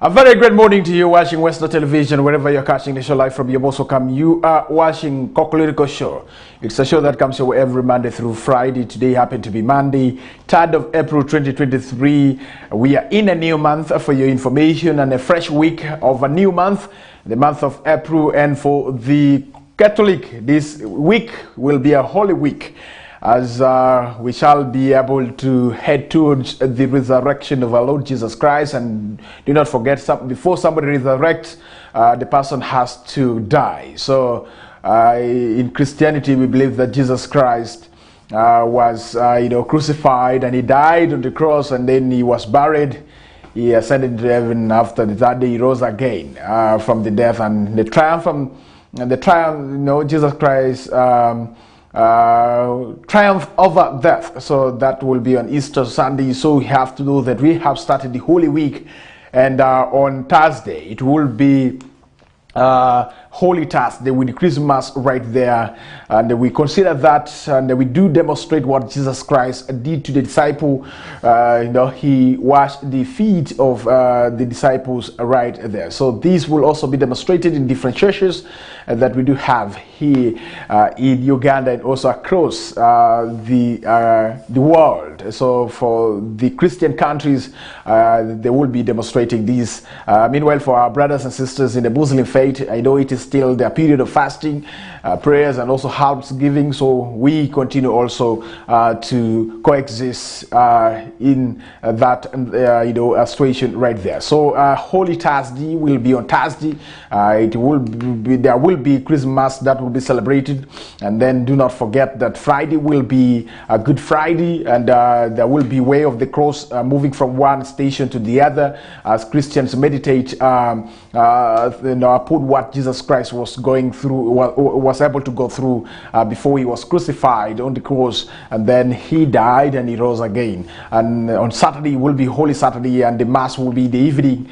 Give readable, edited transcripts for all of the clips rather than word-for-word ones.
A very great morning to you watching Westnile television, wherever you're catching the show live from. You're most welcome. You are watching Kokoliriko show. It's a show that comes your way every Monday through Friday. Today happened to be Monday, 3rd of April 2023. We are in a new month for your information and a fresh week of a new month, the month of April. And for the Catholic, this week will be a holy week, as we shall be able to head towards the resurrection of our Lord Jesus Christ. And do not forget, before somebody resurrects, the person has to die. So in Christianity, we believe that Jesus Christ was crucified, and he died on the cross, and then he was buried. He ascended to heaven. After the third day, he rose again from the death, and the triumph, Jesus Christ triumph over death. So that will be on Easter Sunday. So we have to know that we have started the Holy Week, and on Thursday it will be Holy Thursday with Christmas right there, and we consider that, and we do demonstrate what Jesus Christ did to the disciple. He washed the feet of the disciples right there. So these will also be demonstrated in different churches that we do have here in Uganda and also across the world. So for the Christian countries, they will be demonstrating these. Meanwhile, for our brothers and sisters in the Muslim faith, I know it is still their period of fasting, prayers, and also almsgiving. So we continue also to coexist in that situation right there. So Holy Thursday will be on Thursday. There will be Christmas that will be celebrated, and then do not forget that Friday will be a Good Friday, and there will be Way of the Cross, moving from one station to the other as Christians meditate upon what Jesus Christ was going through, was able to go through before he was crucified on the cross, and then he died and he rose again. And on Saturday will be Holy Saturday, and the Mass will be the evening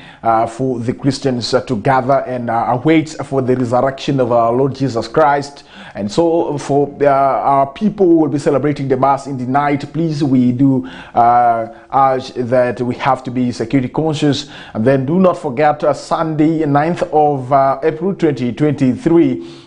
for the Christians to gather and await for the resurrection of our Lord Jesus Christ. And so for our people who will be celebrating the Mass in the night, please, we do urge that we have to be security conscious. And then do not forget Sunday 9th of April 2023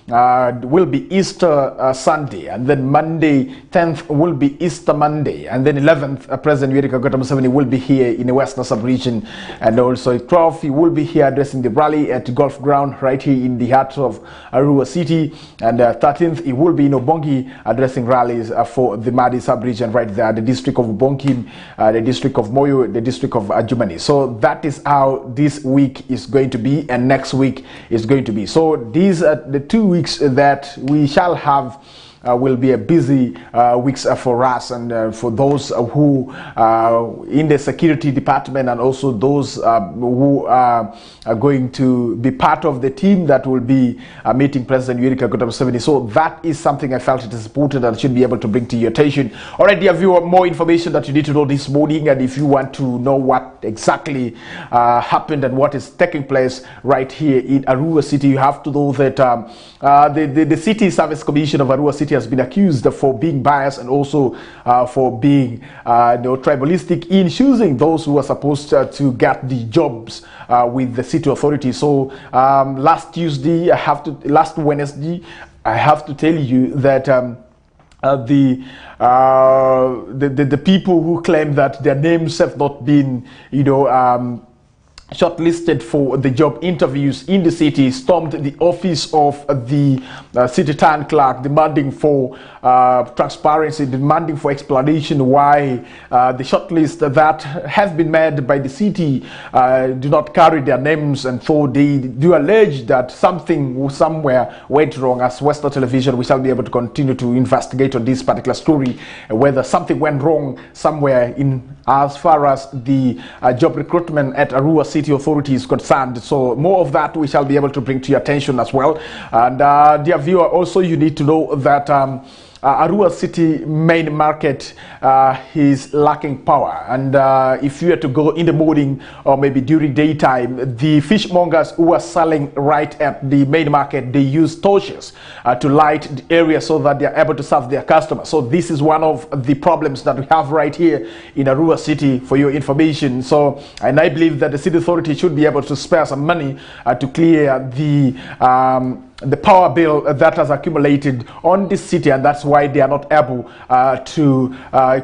will be Easter Sunday, and then Monday 10th will be Easter Monday, and then 11th President Yoweri Kaguta Museveni will be here in the Western sub-region, and also 12th he will be here addressing the rally at Golf Ground right here in the heart of Arua City, and 13th he will be in Obongi addressing rallies for the Madi sub-region right there, the district of Obongi, the district of Moyo, the district of Adjumani. So that is how this week is going to be, and next week is going to be. So these are the 2 weeks that we shall have. Will be a busy weeks for us, and for those who in the security department, and also those who are going to be part of the team that will be meeting President Yoweri Kaguta Museveni. So that is something I felt it is important and should be able to bring to your attention. All right, dear viewer, more information that you need to know this morning, and if you want to know what exactly happened and what is taking place right here in Arua City, you have to know that the City Service Commission of Arua City has been accused for being biased, and also for being tribalistic in choosing those who are supposed to get the jobs with the city authority. So last Wednesday, I have to tell you that the people who claim that their names have not been shortlisted for the job interviews in the city stormed the office of the city town clerk, demanding for transparency, demanding for explanation why the shortlist that has been made by the city do not carry their names. And so they do allege that something somewhere went wrong. As Western Television, we shall be able to continue to investigate on this particular story, whether something went wrong somewhere in as far as the job recruitment at Arua City Authority is concerned. So more of that we shall be able to bring to your attention as well. And dear viewer, also you need to know that Arua City main market is lacking power, and if you were to go in the morning or maybe during daytime, the fishmongers who are selling right at the main market, they use torches to light the area so that they are able to serve their customers. So this is one of the problems that we have right here in Arua City, for your information. So, and I believe that the city authority should be able to spare some money to clear the power bill that has accumulated on this city, and that's why they are not able to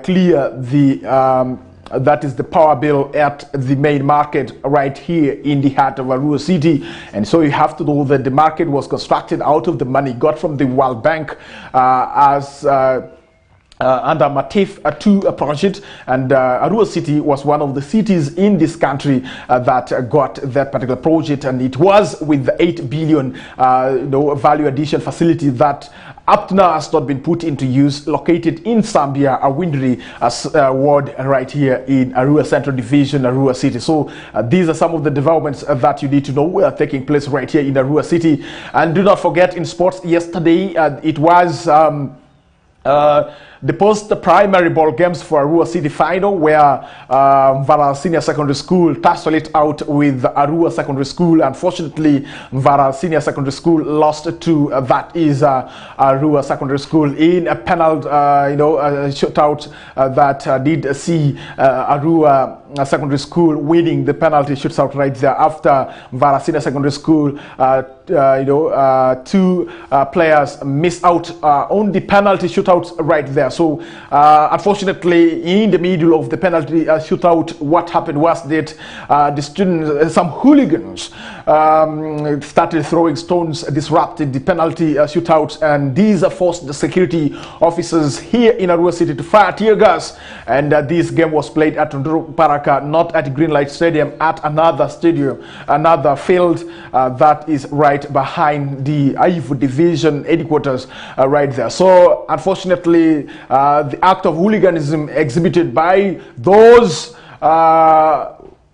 clear the that is the power bill at the main market right here in the heart of Arua City. And so you have to know that the market was constructed out of the money got from the World Bank as under Matif 2 project, and Arua City was one of the cities in this country that got that particular project, and it was with the 8 billion value addition facility that up to now has not been put into use, located in Zambia, a Windri ward right here in Arua Central Division, Arua City. So these are some of the developments that you need to know are taking place right here in Arua City. And do not forget, in sports yesterday, it was the post-primary ball games for Arua City final, where Mvara Senior Secondary School tussled it out with Arua Secondary School. Unfortunately, Mvara Senior Secondary School lost to that is Arua Secondary School in a penalty, shootout that did see Arua Secondary School winning the penalty shootout right there after Mvara Senior Secondary School. Two players missed out on the penalty shootout right there. So unfortunately, in the middle of the penalty shootout, what happened was that the students, some hooligans, started throwing stones, disrupted the penalty shootout, and these forced the security officers here in Arua City to fire tear gas. And this game was played at Nduru Paraka, not at Greenlight Stadium, at another stadium, another field that is right behind the Aivu Division headquarters right there. So unfortunately, the act of hooliganism exhibited by those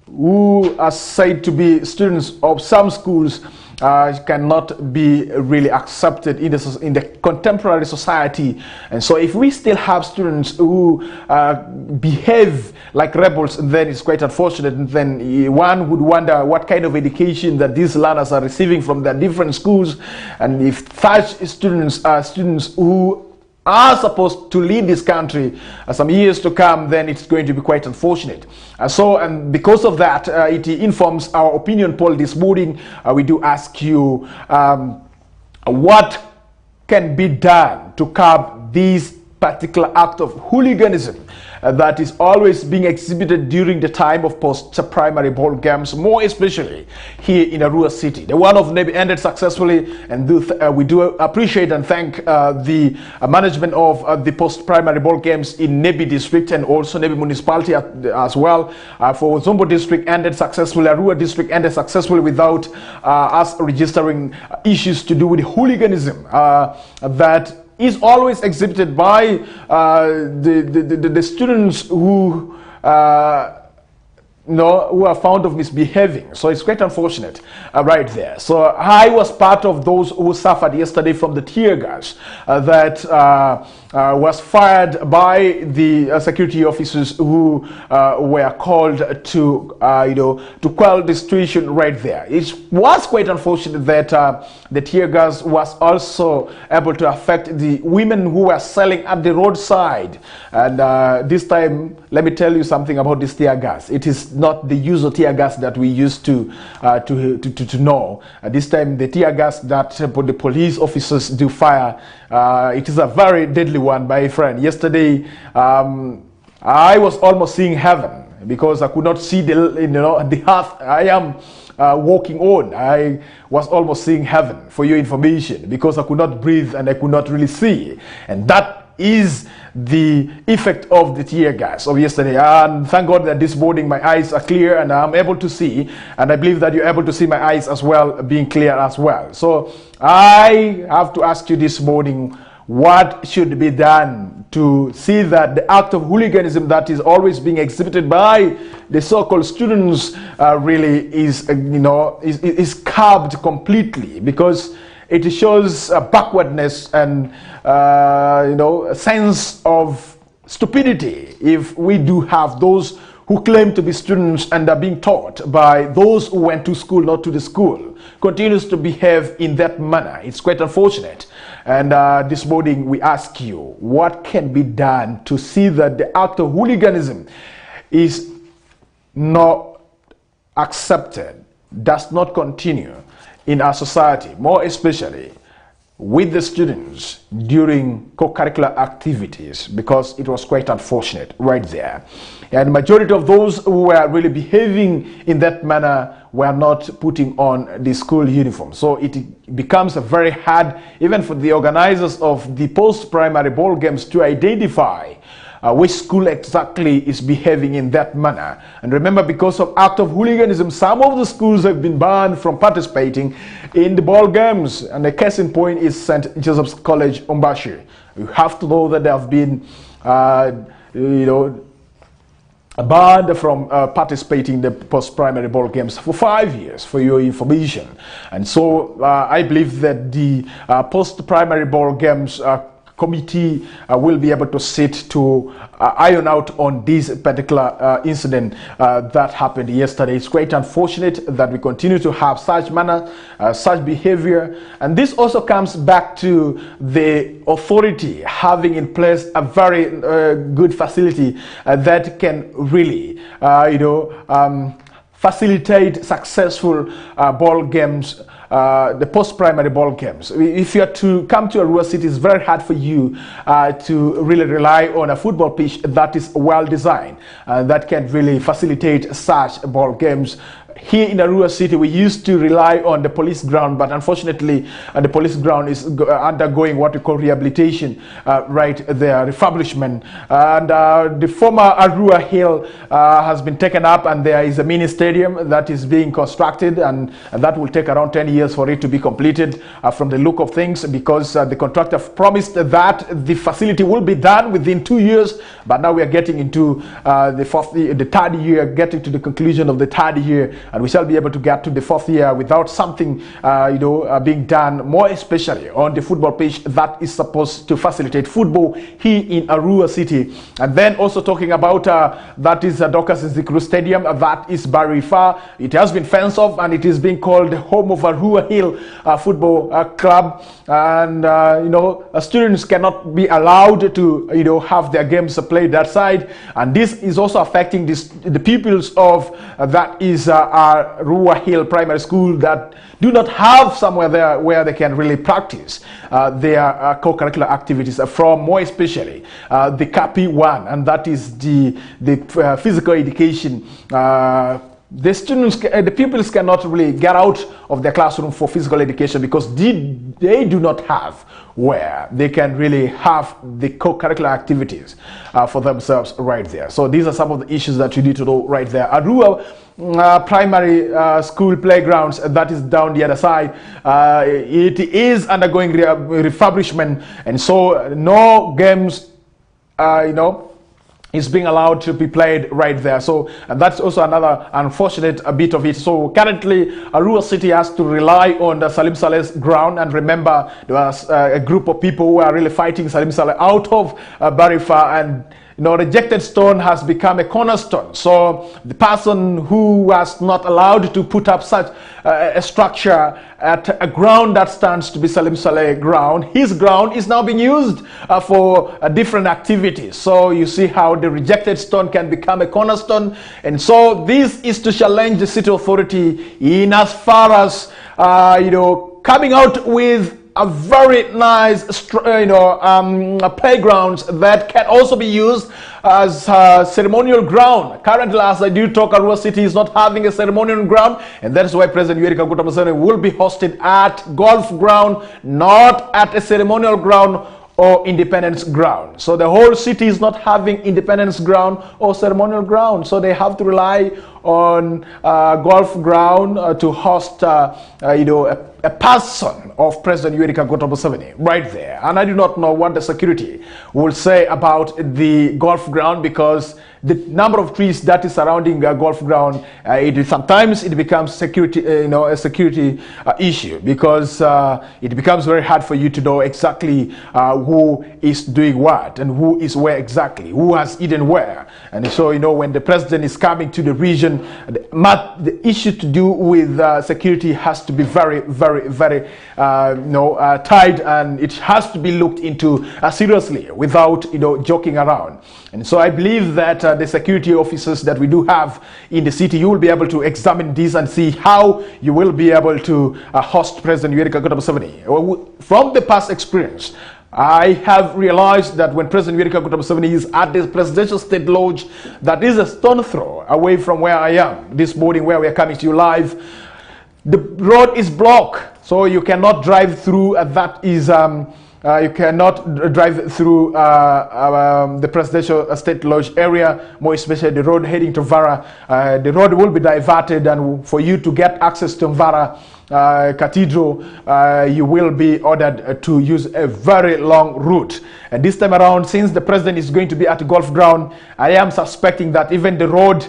who are said to be students of some schools cannot be really accepted in the contemporary society. And so if we still have students who behave like rebels, then it's quite unfortunate. And then one would wonder what kind of education that these learners are receiving from their different schools. And if such students are students who are supposed to lead this country some years to come, then it's going to be quite unfortunate. And because of that, it informs our opinion poll this morning. We do ask you what can be done to curb this particular act of hooliganism that is always being exhibited during the time of post-primary ball games, more especially here in Arua City. The one of Nebi ended successfully, and we do appreciate and thank the management of the post-primary ball games in Nebi district and also Nebi municipality as well. For Zombo district ended successfully, Arua district ended successfully without us registering issues to do with hooliganism that is always exhibited by the students who who are found of misbehaving. So it's quite unfortunate right there. So I was part of those who suffered yesterday from the tear gas that was fired by the security officers who were called to to quell the situation right there. It was quite unfortunate that the tear gas was also able to affect the women who were selling at the roadside. And this time, let me tell you something about this tear gas. It is not the usual tear gas that we used to know. This time, the tear gas that the police officers do fire, it is a very deadly one, my friend. Yesterday, I was almost seeing heaven because I could not see the path I am walking on. I was almost seeing heaven, for your information, because I could not breathe and I could not really see. And that is the effect of the tear gas of yesterday. And thank God that this morning my eyes are clear and I'm able to see, and I believe that you're able to see my eyes as well being clear as well. So I have to ask you this morning, what should be done to see that the act of hooliganism that is always being exhibited by the so-called students really is curbed completely? Because it shows backwardness and a sense of stupidity if we do have those who claim to be students and are being taught by those who went to school, not to the school, continues to behave in that manner. It's quite unfortunate. And this morning we ask you, what can be done to see that the act of hooliganism is not accepted, does not continue in our society, more especially with the students during co-curricular activities, because it was quite unfortunate right there. And the majority of those who were really behaving in that manner were not putting on the school uniform. So it becomes very hard even for the organizers of the post-primary ball games to identify which school exactly is behaving in that manner. And remember, because of act of hooliganism, some of the schools have been banned from participating in the ball games. And the case in point is St. Joseph's College, Umbashi. You have to know that they have been, banned from participating in the post-primary ball games for 5 years, for your information. And so I believe that the post-primary ball games committee will be able to sit to iron out on this particular incident that happened yesterday. It's quite unfortunate that we continue to have such manner, such behavior, and this also comes back to the authority having in place a very good facility that can really, facilitate successful ball games. The post-primary ball games. If you are to come to Arua City, it's very hard for you to really rely on a football pitch that is well designed, that can really facilitate such ball games. Here in Arua City, we used to rely on the police ground, but unfortunately, the police ground is undergoing what we call rehabilitation right there, refurbishment. And the former Arua Hill has been taken up, and there is a mini stadium that is being constructed, and that will take around 10 years for it to be completed from the look of things, because the contractor promised that the facility will be done within 2 years, but now we are getting into the third year, getting to the conclusion of the third year, and we shall be able to get to the fourth year without something being done, more especially on the football pitch that is supposed to facilitate football here in Arua City. And then also talking about that is Dorcas Nzikuru Stadium, that is very far. It has been fenced off, and it is being called the home of Arua Hill Football Club. And students cannot be allowed to have their games played that side, and this is also affecting the pupils of that is Arua Hill Primary School that do not have somewhere there where they can really practice their co-curricular activities from, more especially the CAPI 1, and that is the physical education. The students, the pupils cannot really get out of their classroom for physical education because they do not have where they can really have the co-curricular activities for themselves right there. So these are some of the issues that you need to know right there. Arua primary school playgrounds, that is down the other side, it is undergoing refurbishment, and so no games is being allowed to be played right there. So that's also another unfortunate bit of it. So currently Arua City has to rely on the Salim Saleh's ground, and remember there was a group of people who are really fighting Salim Saleh out of Barifa, and rejected stone has become a cornerstone. So the person who was not allowed to put up such a structure at a ground that stands to be Salim Saleh ground, his ground is now being used for different activities. So you see how the rejected stone can become a cornerstone. And so this is to challenge the city authority in as far as coming out with a very nice playgrounds that can also be used as ceremonial ground. Currently, as I do talk, Arua City is not having a ceremonial ground, and that is why President Yoweri Kaguta Museveni will be hosted at golf ground, not at a ceremonial ground or independence ground. So the whole city is not having independence ground or ceremonial ground, so they have to rely on golf ground to host a person of President Yoweri Kaguta Museveni right there. And I do not know what the security will say about the golf ground, because the number of trees that is surrounding a golf ground, sometimes it becomes security, a security issue, because it becomes very hard for you to know exactly who is doing what and who is where exactly, who has eaten where. And so, when the president is coming to the region, the issue to do with security has to be very, very, very tight, and it has to be looked into seriously without joking around. And so I believe that the security officers that we do have in the city, you will be able to examine this and see how you will be able to host President Yoweri Kaguta Museveni. From the past experience, I have realized that when President Yoweri Kaguta Museveni is at the Presidential State Lodge, that is a stone throw away from where I am this morning, where we are coming to you live, the road is blocked, so you cannot drive through. You cannot drive through the Presidential State Lodge area, more especially the road heading to Mvara. The road will be diverted, and for you to get access to Mvara Cathedral, you will be ordered to use a very long route. And this time around, since the president is going to be at the golf ground, I am suspecting that even the road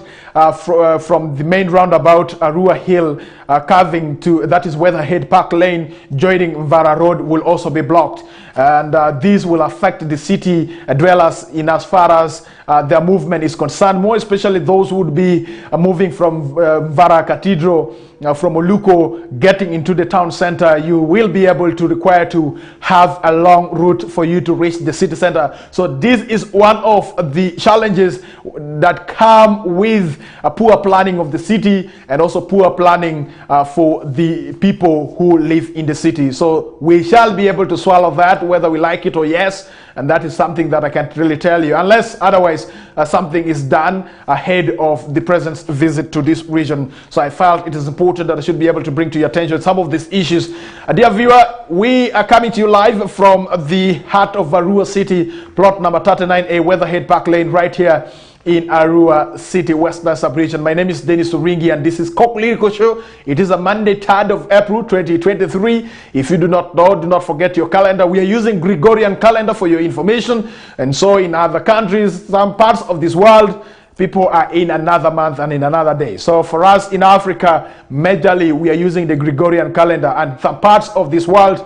from the main roundabout, Arua Hill, curving to, that is Weatherhead Park Lane, joining Mvara Road, will also be blocked. And this will affect the city dwellers in as far as their movement is concerned, more especially those who would be moving from Mvara Cathedral, from Oluko, getting into the town center. You will be able to require to have a long route for you to reach the city center. So this is one of the challenges that come with poor planning of the city, and also poor planning for the people who live in the city. So we shall be able to swallow that, whether we like it or yes. And that is something that I can't really tell you, unless otherwise something is done ahead of the president's visit to this region. So I felt it is important that I should be able to bring to your attention some of these issues. Dear viewer, we are coming to you live from the heart of Arua City, plot number 39A, Weatherhead Park Lane, right here in Arua City, Westnile sub-region. My name is Denis Oringi, and this is Kokoliriko Show. It is a Monday, 3rd of April, 2023. If you do not know, do not forget your calendar. We are using Gregorian calendar for your information. And so in other countries, some parts of this world, people are in another month and in another day. So for us in Africa, majorly we are using the Gregorian calendar, and some parts of this world,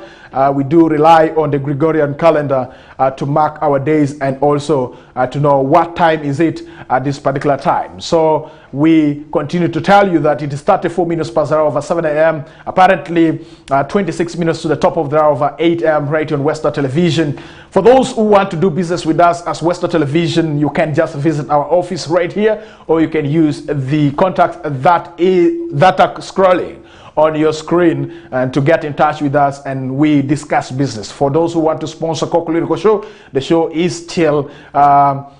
we do rely on the Gregorian calendar to mark our days, and also to know what time is it at this particular time. So we continue to tell you that it is 34 minutes past the hour of 7 a.m. Apparently 26 minutes to the top of the hour of 8 a.m. right on Western Television. For those who want to do business with us as Western Television, you can just visit our office right here, or you can use the contact that are scrolling on your screen, and to get in touch with us, and we discuss business. For those who want to sponsor Kokoliriko Show, the show is still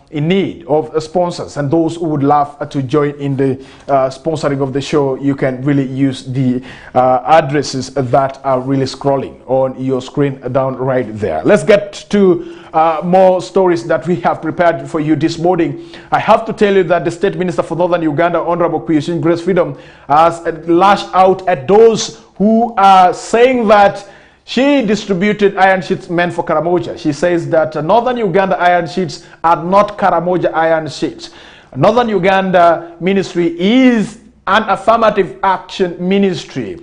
in need of sponsors, and those who would love to join in the sponsoring of the show, you can really use the addresses that are really scrolling on your screen down right there. Let's get to more stories that we have prepared for you this morning. I have to tell you that the State Minister for Northern Uganda, Honorable Oringi Grace Freedom, has lashed out at those who are saying that she distributed iron sheets meant for Karamoja. She says that Northern Uganda iron sheets are not Karamoja iron sheets. Northern Uganda ministry is an affirmative action ministry,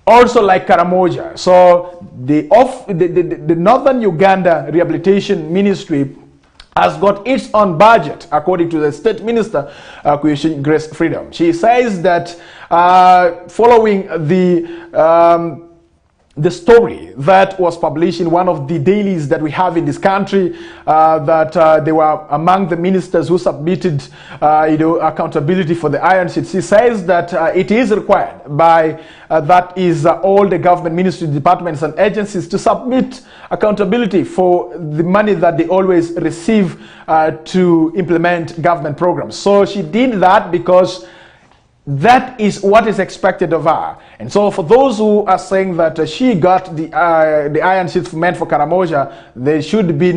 also like Karamoja. So the Northern Uganda Rehabilitation Ministry has got its own budget, according to the State Minister, Oringi Grace Freedom. She says that following the story that was published in one of the dailies that we have in this country, that they were among the ministers who submitted accountability for the iron sheets. She says that it is required by that is all the government ministry departments and agencies to submit accountability for the money that they always receive to implement government programs. So she did that because that is what is expected of her. And so for those who are saying that she got the iron sheets meant for Karamoja, they should be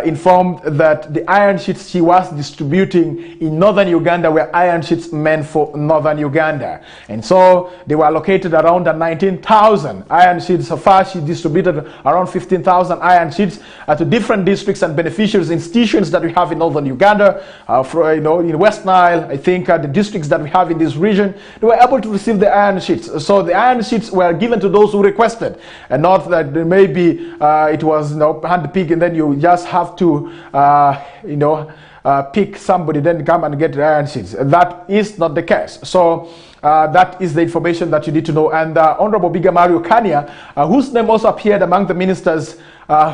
informed that the iron sheets she was distributing in northern Uganda were iron sheets meant for northern Uganda. And so they were located around 19,000 iron sheets. So far she distributed around 15,000 iron sheets to different districts and beneficiaries, institutions that we have in northern Uganda, in West Nile, I think the districts that we have in this region, they were able to receive the iron sheets. So the iron sheets were given to those who requested, and not that maybe it was hand-picked and then you just have to pick somebody, then come and get the iron sheets. That is not the case. So that is the information that you need to know. And Honorable Biga Mario Kania, whose name also appeared among the ministers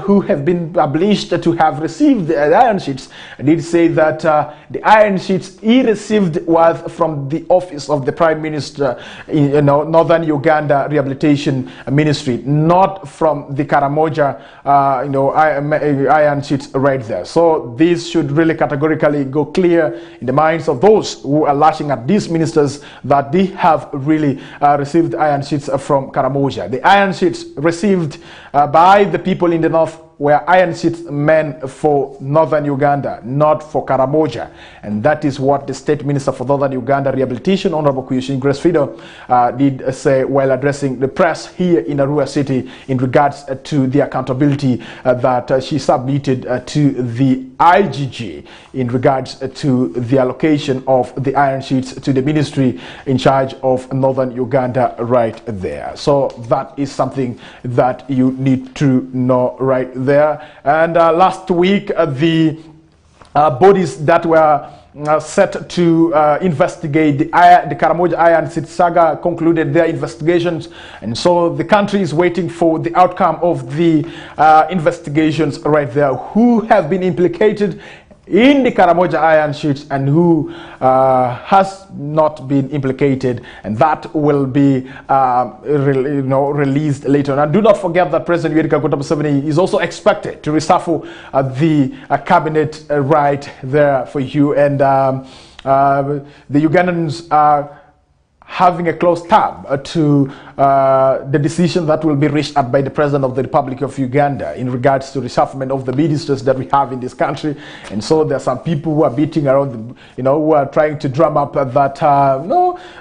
who have been published to have received the iron sheets, did say that the iron sheets he received was from the office of the Prime Minister in Northern Uganda Rehabilitation Ministry, not from the Karamoja iron sheets right there. So this should really categorically go clear in the minds of those who are lashing at these ministers that they have really received iron sheets from Karamoja. The iron sheets received by the people in the north were iron sheets meant for northern Uganda, not for Karamoja. And that is what the State Minister for Northern Uganda Rehabilitation, Honorable Kuyushin Grace Fido, did say while addressing the press here in Arua City in regards to the accountability that she submitted to the IGG in regards to the allocation of the iron sheets to the ministry in charge of northern Uganda right there. So that is something that you need to know right there. And last week, the bodies that were set to investigate the Karamoja iron sheet saga concluded their investigations, and so the country is waiting for the outcome of the investigations right there. Who have been implicated in the Karamoja iron sheets and who has not been implicated, and that will be released later on. And do not forget that President Yoweri Kaguta Museveni is also expected to reshuffle the cabinet right there for you, and the Ugandans are having a close tab to the decision that will be reached at by the President of the Republic of Uganda in regards to reshufflement of the ministers that we have in this country. And so there are some people who are beating around, who are trying to drum up that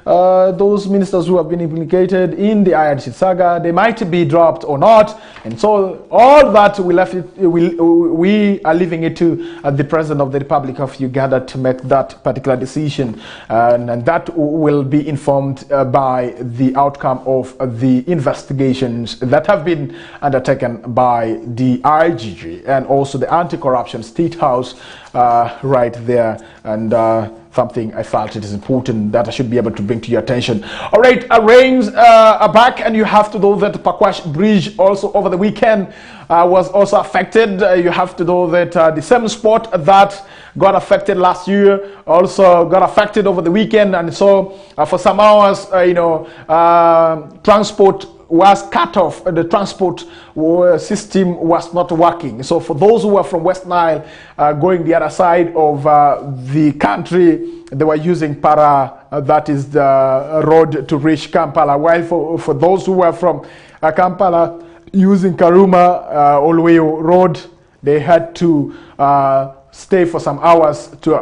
those ministers who have been implicated in the iron sheet saga, they might be dropped or not. And so all that we are leaving it to the President of the Republic of Uganda to make that particular decision, and that will be informed by the outcome of the investigations that have been undertaken by the IGG and also the Anti-Corruption State House right there. And something I felt it is important that I should be able to bring to your attention. All right, rains are back, and you have to know that Pakwash Bridge also over the weekend was also affected. You have to know that the same spot that got affected last year also got affected over the weekend, and so for some hours, transport was cut off. The transport system was not working. So for those who were from West Nile going the other side of the country, they were using Para, that is the road to reach Kampala, while for those who were from Kampala using Karuma Olweyo Road, they had to stay for some hours to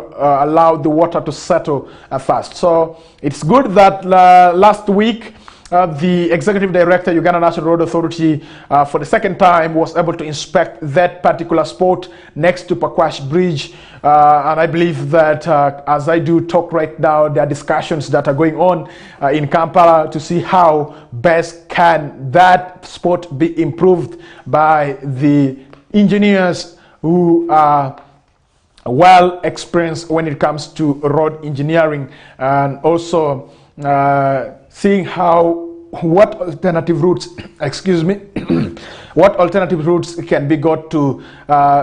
allow the water to settle fast. So it's good that last week the Executive Director, Uganda National Road Authority, for the second time was able to inspect that particular spot next to Pakwash Bridge. And I believe that as I do talk right now, there are discussions that are going on in Kampala to see how best can that spot be improved by the engineers who are well experienced when it comes to road engineering, and also seeing what alternative routes what alternative routes can be got to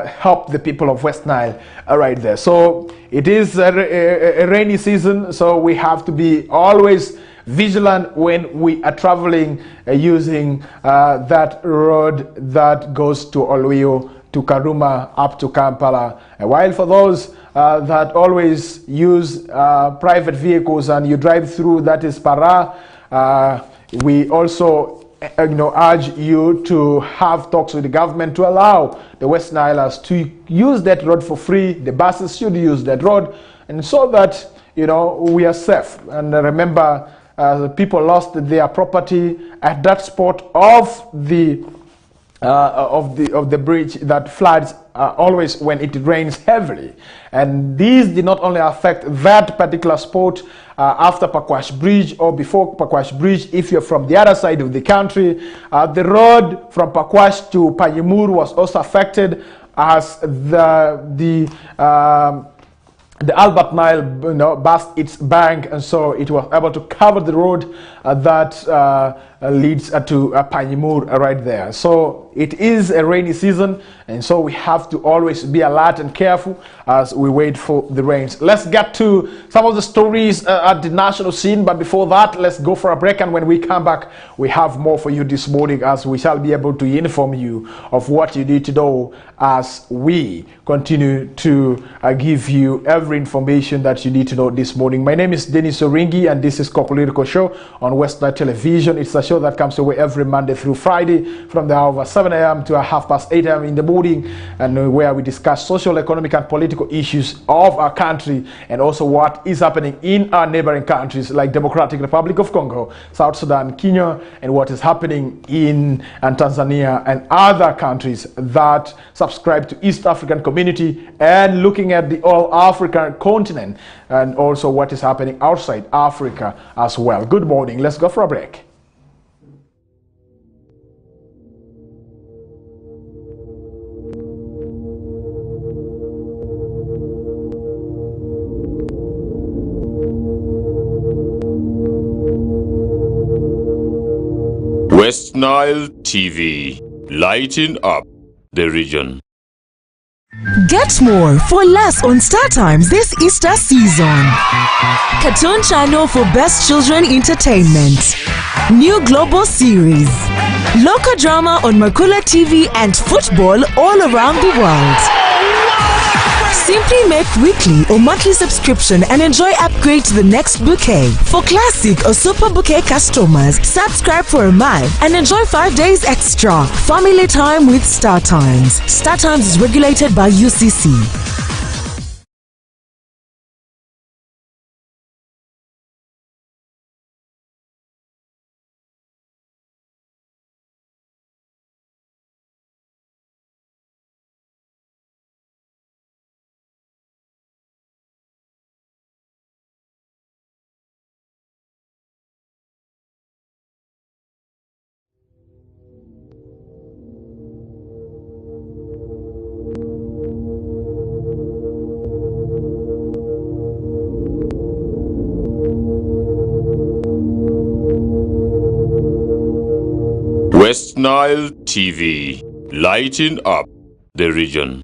help the people of West Nile right there. So it is a rainy season, so we have to be always vigilant when we are traveling using that road that goes to Olweyo to Karuma up to Kampala. While for those that always use private vehicles and you drive through, that is Para, we also urge you to have talks with the government to allow the West Nilers to use that road for free. The buses should use that road, and so that we are safe. And remember, people lost their property at that spot of the bridge that floods always when it rains heavily. And these did not only affect that particular spot after Pakwash Bridge or before Pakwash Bridge. If you're from the other side of the country, the road from Pakwash to Payimur was also affected, as the Albert Nile burst its bank, and so it was able to cover the road that leads to Panyimur right there. So it is a rainy season, and so we have to always be alert and careful as we wait for the rains. Let's get to some of the stories at the national scene, but before that, let's go for a break, and when we come back, we have more for you this morning, as we shall be able to inform you of what you need to know as we continue to give you every information that you need to know this morning. My name is Denis Oringi, and this is Kokoliriko Show on Westnile Television. It's a show that comes away every Monday through Friday from the hour of 7 a.m. to 8:30 a.m. in the morning, and where we discuss social, economic, and political issues of our country, and also what is happening in our neighboring countries like Democratic Republic of Congo, South Sudan, Kenya, and what is happening in Tanzania and other countries that subscribe to East African Community, and looking at the all African continent, and also what is happening outside Africa as well. Good morning. Let's go for a break. Westnile TV, lighting up the region. Get more for less on StarTimes this Easter season. Cartoon channel for best children entertainment. New global series. Local drama on Makula TV and football all around the world. Simply make weekly or monthly subscription and enjoy upgrade to the next bouquet. For classic or super bouquet customers, subscribe for a month and enjoy 5 days extra. Family time with StarTimes. StarTimes is regulated by UCC. Westnile TV, lighting up the region.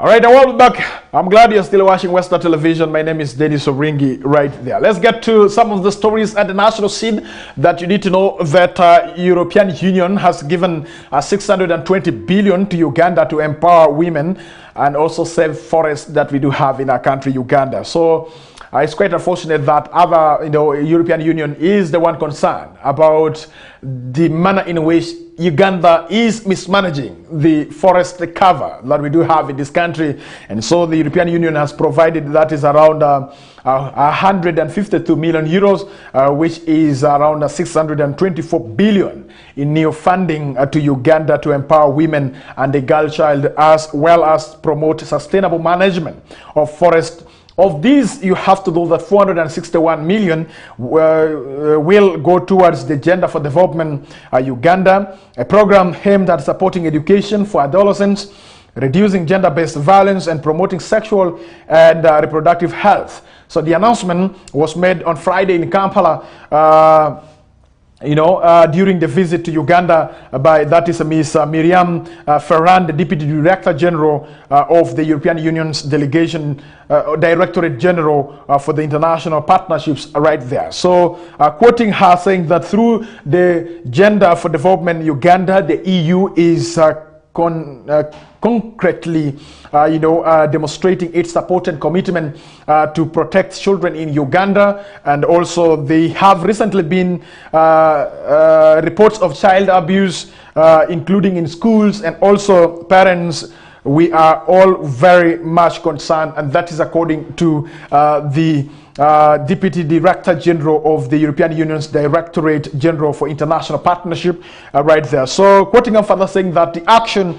All right, welcome back. I'm glad you're still watching Westnile Television. My name is Denis Oringi right there. Let's get to some of the stories at the national scene that you need to know. That European Union has given 620 billion to Uganda to empower women and also save forests that we do have in our country, Uganda. So it's quite unfortunate that other, European Union is the one concerned about the manner in which Uganda is mismanaging the forest cover that we do have in this country. And so the European Union has provided, that is around 152 million euros, which is around 624 billion in new funding to Uganda to empower women and the girl child, as well as promote sustainable management of forest. Of these, you have to know that 461 million will go towards the Gender for Development Uganda, a program aimed at supporting education for adolescents, reducing gender-based violence, and promoting sexual and reproductive health. So the announcement was made on Friday in Kampala, during the visit to Uganda by, that is Ms. Miriam Ferran, the Deputy Director General of the European Union's delegation, Directorate General for the International Partnerships right there. So quoting her, saying that through the Gender for Development Uganda, the EU is concretely, demonstrating its support and commitment to protect children in Uganda. And also they have recently been reports of child abuse, including in schools, and also parents. We are all very much concerned, and that is according to the Deputy Director General of the European Union's Directorate General for International Partnership, right there. So quoting him further, saying that the action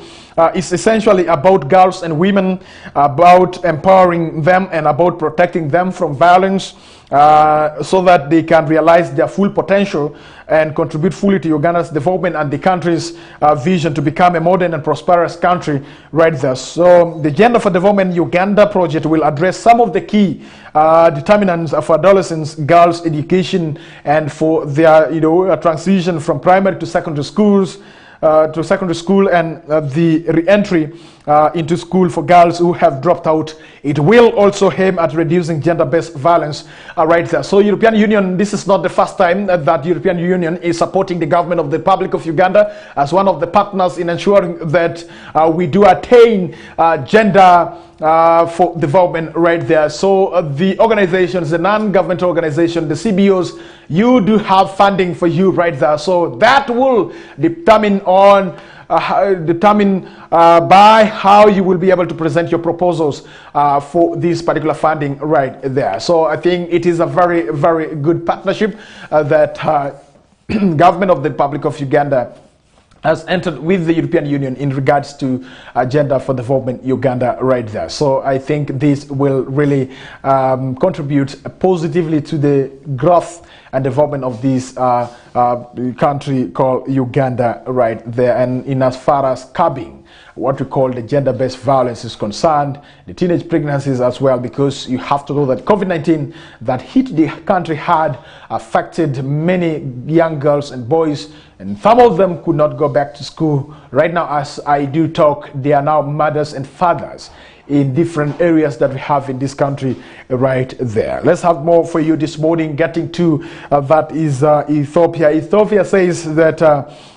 is essentially about girls and women, about empowering them and about protecting them from violence, so that they can realize their full potential and contribute fully to Uganda's development and the country's vision to become a modern and prosperous country, right there. So the Gender for Development Uganda project will address some of the key determinants of adolescents, girls' education, and for their transition from primary to secondary schools, and the re-entry into school for girls who have dropped out. It will also aim at reducing gender-based violence, right there. So European Union, this is not the first time that European Union is supporting the government of the Republic of Uganda as one of the partners in ensuring that we do attain gender for development, right there. So the organizations, the non-governmental organization, the CBOs, you do have funding for you, right there. So that will determine by how you will be able to present your proposals for this particular funding, right there. So I think it is a very, very good partnership that government of the Republic of Uganda has entered with the European Union in regards to Gender for Development Uganda, right there. So I think this will really contribute positively to the growth and development of this country called Uganda, right there. And in as far as curbing what we call the gender-based violence is concerned, the teenage pregnancies as well, because you have to know that COVID-19 that hit the country had affected many young girls and boys, and some of them could not go back to school. Right now, as I do talk, they are now mothers and fathers in different areas that we have in this country, right there. Let's have more for you this morning. Getting to that is Ethiopia. Ethiopia says that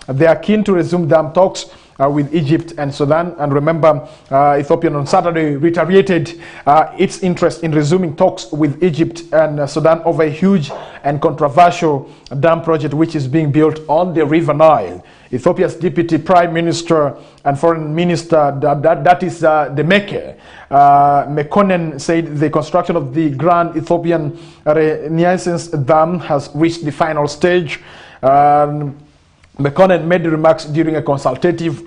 they are keen to resume dam talks with Egypt and Sudan. And remember, Ethiopia on Saturday reiterated its interest in resuming talks with Egypt and Sudan over a huge and controversial dam project which is being built on the River Nile. Ethiopia's Deputy Prime Minister and Foreign Minister, that is Demeke Mekonnen, said the construction of the Grand Ethiopian Renaissance Dam has reached the final stage. Mekonnen made the remarks during a consultative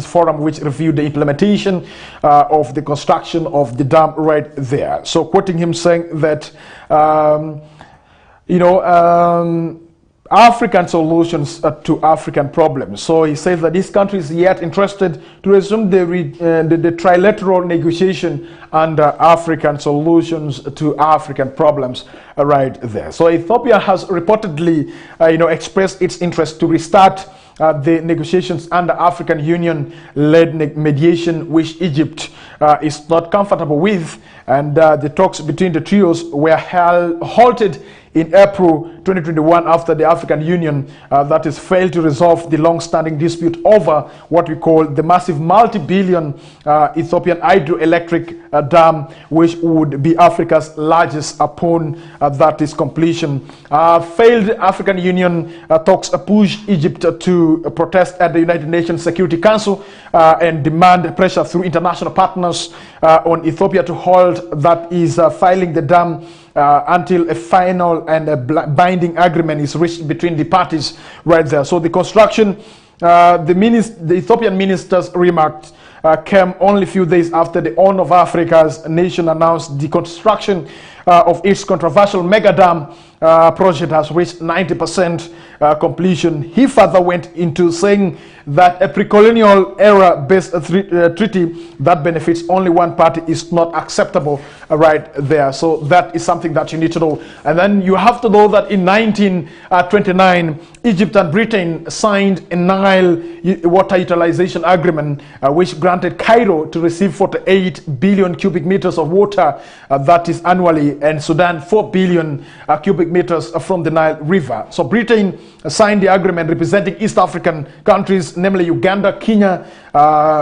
forum which reviewed the implementation of the construction of the dam right there. So quoting him saying that African solutions to African problems. So he says that this country is yet interested to resume the trilateral negotiation under African solutions to African problems right there. So Ethiopia has reportedly expressed its interest to restart the negotiations under African Union-led mediation, which Egypt is not comfortable with, and the talks between the trios were halted in April 2021 after the African Union that is failed to resolve the long-standing dispute over what we call the massive multi-billion Ethiopian hydroelectric dam, which would be Africa's largest upon that is completion. Failed African Union talks pushed Egypt to protest at the United Nations Security Council and demand pressure through international partners on Ethiopia to halt that is filing the dam until a final and a binding agreement is reached between the parties right there. So the construction, the Ethiopian ministers remarked, came only a few days after the Horn of Africa's nation announced the construction of its controversial mega dam project has reached 90% completion. He further went into saying that a pre-colonial era-based treaty that benefits only one party is not acceptable right there. So that is something that you need to know. And then you have to know that in 1929, Egypt and Britain signed a Nile water utilization agreement which granted Cairo to receive 48 billion cubic meters of water that is annually, and Sudan 4 billion cubic meters from the Nile River. So Britain signed the agreement representing East African countries, namely Uganda, Kenya,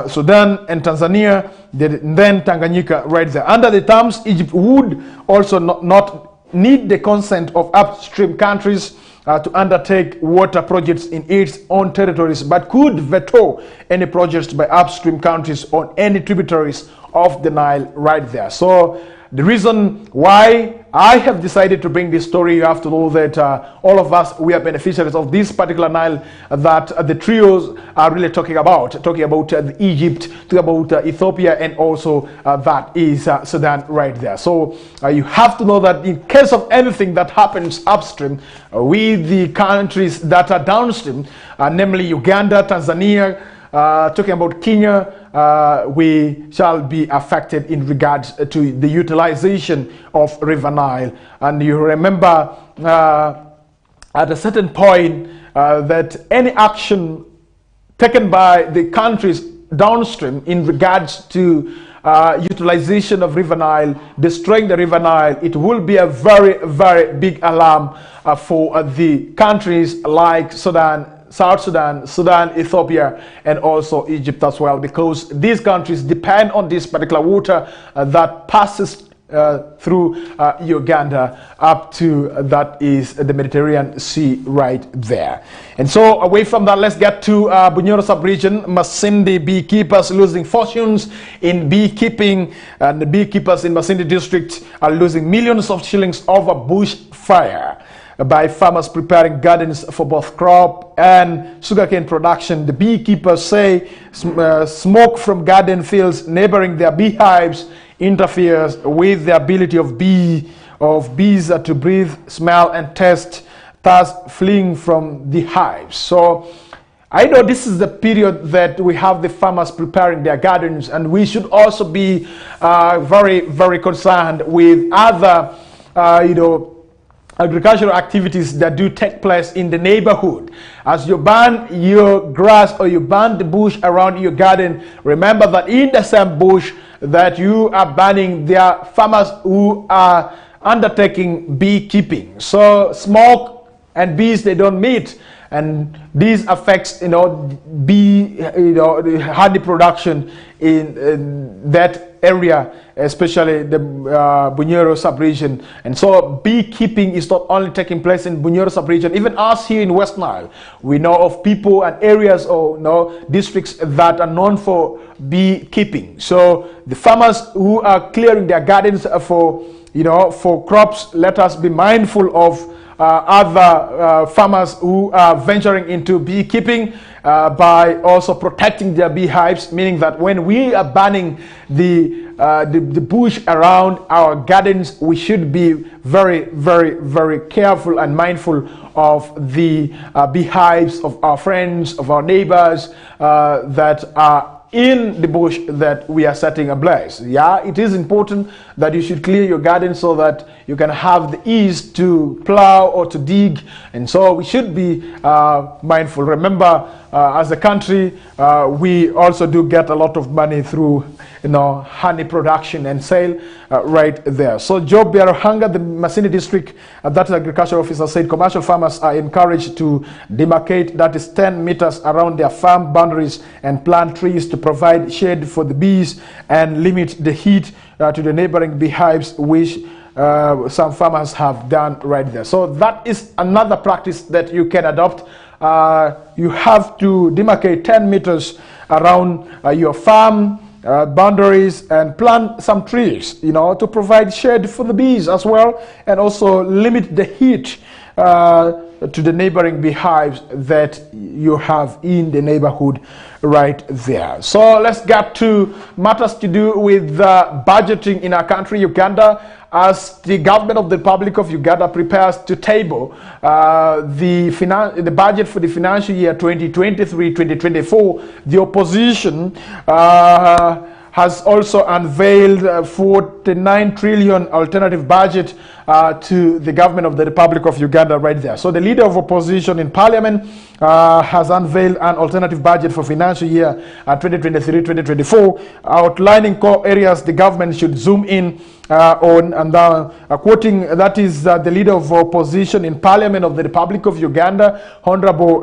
Sudan, and Tanzania, then Tanganyika right there. Under the terms, Egypt would also not need the consent of upstream countries to undertake water projects in its own territories, but could veto any projects by upstream countries on any tributaries of the Nile right there. So the reason why I have decided to bring this story, you have to know that all of us, we are beneficiaries of this particular Nile that the trios are really talking about Egypt, talking about Ethiopia, and also that is Sudan right there. So you have to know that in case of anything that happens upstream with the countries that are downstream, namely Uganda, Tanzania, talking about Kenya, we shall be affected in regards to the utilization of River Nile. And you remember at a certain point that any action taken by the countries downstream in regards to utilization of River Nile, destroying the River Nile, it will be a very, very big alarm for the countries like Sudan, South Sudan, Ethiopia, and also Egypt as well, because these countries depend on this particular water that passes through Uganda up to that is the Mediterranean Sea right there. And so away from that, let's get to Bunyoro sub-region. Masindi beekeepers losing fortunes in beekeeping, and the beekeepers in Masindi district are losing millions of shillings over bush fire by farmers preparing gardens for both crop and sugarcane production. The beekeepers say smoke from garden fields neighboring their beehives interferes with the ability of bees to breathe, smell, and taste, thus fleeing from the hives. So I know this is the period that we have the farmers preparing their gardens, and we should also be very, very concerned with other, agricultural activities that do take place in the neighborhood. As you burn your grass or you burn the bush around your garden, remember that in the same bush that you are burning, there are farmers who are undertaking beekeeping. So smoke and bees, they don't meet, and this affects bee honey production in that area, especially the Bunyoro sub-region. And so beekeeping is not only taking place in Bunyoro sub-region, even us here in West Nile, we know of people and areas or districts that are known for beekeeping. So the farmers who are clearing their gardens for crops, let us be mindful of other farmers who are venturing into beekeeping by also protecting their beehives, meaning that when we are burning the bush around our gardens, we should be very, very, very careful and mindful of the beehives of our friends, of our neighbors that are in the bush that we are setting ablaze. Yeah, it is important that you should clear your garden so that you can have the ease to plow or to dig, and so we should be mindful. Remember, as a country, we also do get a lot of money through honey production and sale right there. So Job Biarohanga, the Masini district, that agriculture officer, said commercial farmers are encouraged to demarcate, that is 10 meters around their farm boundaries, and plant trees to provide shade for the bees and limit the heat to the neighboring beehives, which some farmers have done right there. So that is another practice that you can adopt. You have to demarcate 10 meters around your farm boundaries and plant some trees, to provide shade for the bees as well, and also limit the heat to the neighboring beehives that you have in the neighborhood right there. So let's get to matters to do with budgeting in our country, Uganda, as the government of the Republic of Uganda prepares to table the budget for the financial year 2023-2024. The opposition has also unveiled 49 trillion alternative budget to the government of the Republic of Uganda right there. So the leader of opposition in parliament has unveiled an alternative budget for financial year 2023-2024, outlining core areas the government should zoom in on, and quoting, that is the leader of opposition in parliament of the Republic of Uganda, Honorable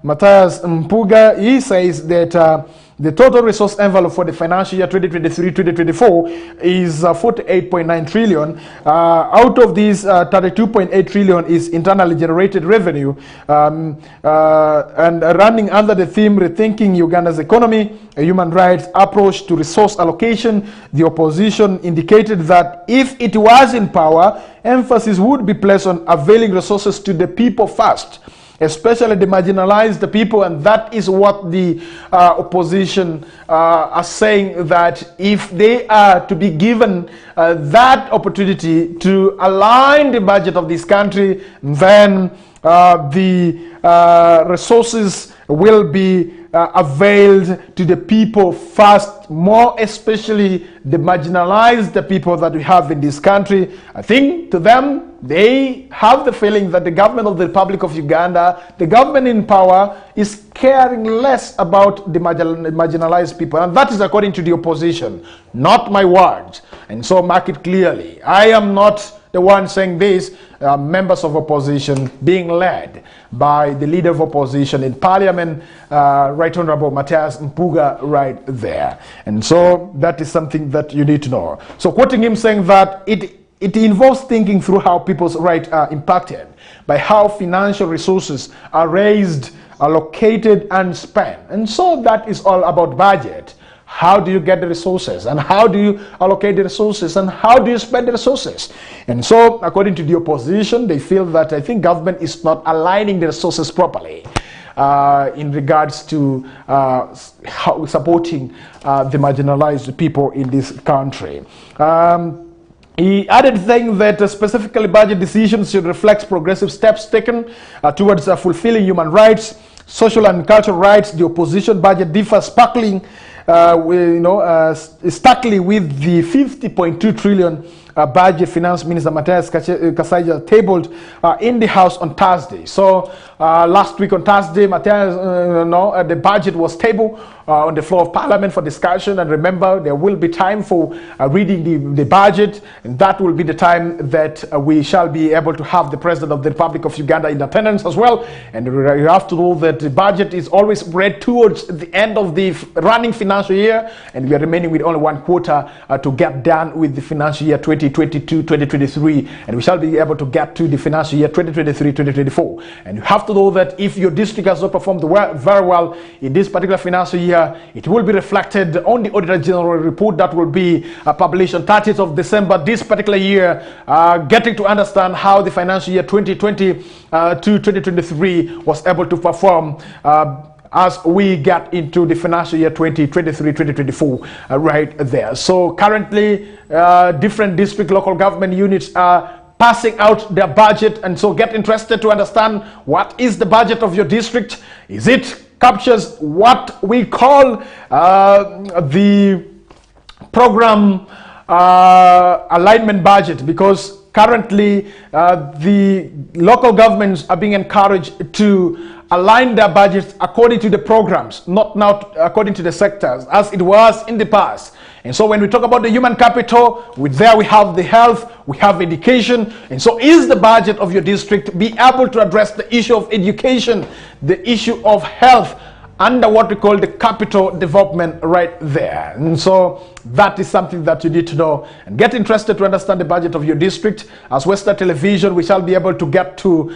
Matthias Mpuga. He says that the total resource envelope for the financial year 2023-2024 is 48.9 trillion. Out of these, 32.8 trillion is internally generated revenue, and running under the theme Rethinking Uganda's Economy, a Human Rights Approach to Resource Allocation. The opposition indicated that if it was in power, emphasis would be placed on availing resources to the people first, especially the marginalized people, and that is what the opposition are saying, that if they are to be given that opportunity to align the budget of this country, then the resources will be availed to the people first, more especially the marginalized people that we have in this country. I think to them, they have the feeling that the government of the Republic of Uganda, the government in power, is caring less about the marginalized people. And that is according to the opposition, not my words. And so mark it clearly. I am not the one saying this. Members of opposition being led by the leader of opposition in parliament, Right Honorable Matthias Mpuga right there. And so that is something that you need to know. So quoting him saying that it involves thinking through how people's rights are impacted by how financial resources are raised, allocated, and spent. And so that is all about budget. How do you get the resources, and how do you allocate the resources, and how do you spend the resources? And so, according to the opposition, they feel that I think government is not aligning the resources properly in regards to how supporting the marginalized people in this country. He added saying that specifically budget decisions should reflect progressive steps taken towards fulfilling human rights, social and cultural rights. The opposition budget differs starkly with the 50.2 trillion budget Finance Minister Matthias Kasaija tabled in the House on Thursday. So last week on Thursday, Matthias, the budget was tabled on the floor of Parliament for discussion. And remember, there will be time for reading the budget, and that will be the time that we shall be able to have the President of the Republic of Uganda in attendance as well. And you have to know that the budget is always read towards the end of the running financial year, and we are remaining with only one quarter to get done with the financial year 2022-2023, and we shall be able to get to the financial year 2023-2024. And you have to know that if your district has not performed very well in this particular financial year, it will be reflected on the Auditor General report that will be published on 30th of December this particular year, getting to understand how the financial year 2020 to 2023 was able to perform as we get into the financial year 2023-2024 right there. So currently, different district local government units are passing out their budget, and so get interested to understand what is the budget of your district. Is it captures what we call the program alignment budget? Because currently the local governments are being encouraged to align their budgets according to the programs, not according to the sectors, as it was in the past. And so when we talk about the human capital, there we have the health, we have education. And so is the budget of your district be able to address the issue of education, the issue of health, under what we call the capital development right there? And so that is something that you need to know, and get interested to understand the budget of your district. As Western Television, we shall be able to get to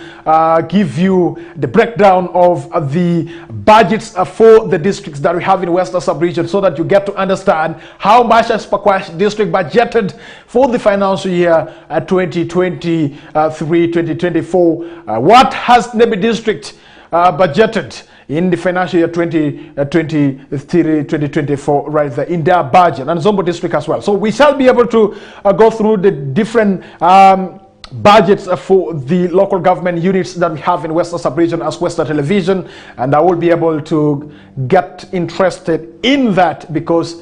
give you the breakdown of the budgets for the districts that we have in Western Sub-Region, so that you get to understand how much has Pakwash district budgeted for the financial year 2023-2024. What has Nebi district budgeted in the financial year 2023-2024 right there in their budget, and Zombo district as well. So we shall be able to go through the different budgets for the local government units that we have in Western Sub-Region as Western Television, and I will be able to get interested in that, because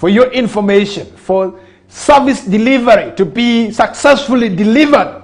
for your information, for service delivery to be successfully delivered,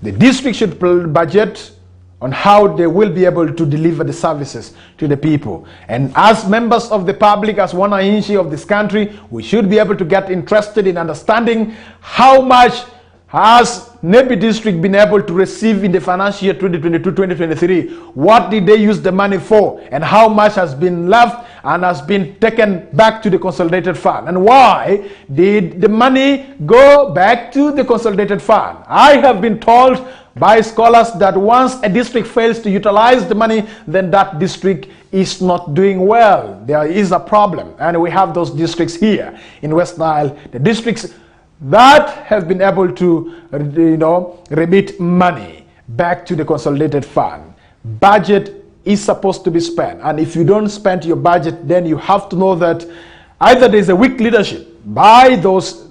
the district should budget on how they will be able to deliver the services to the people. And as members of the public, as wananchi of this country, we should be able to get interested in understanding how much has Nebi district been able to receive in the financial year 2022-2023. What did they use the money for, and how much has been left and has been taken back to the consolidated fund, and why did the money go back to the consolidated fund? I have been told by scholars that once a district fails to utilize the money, then that district is not doing well. There is a problem, and we have those districts here in Westnile, the districts that have been able to, remit money back to the consolidated fund. Budget is supposed to be spent, and if you don't spend your budget, then you have to know that either there's a weak leadership by those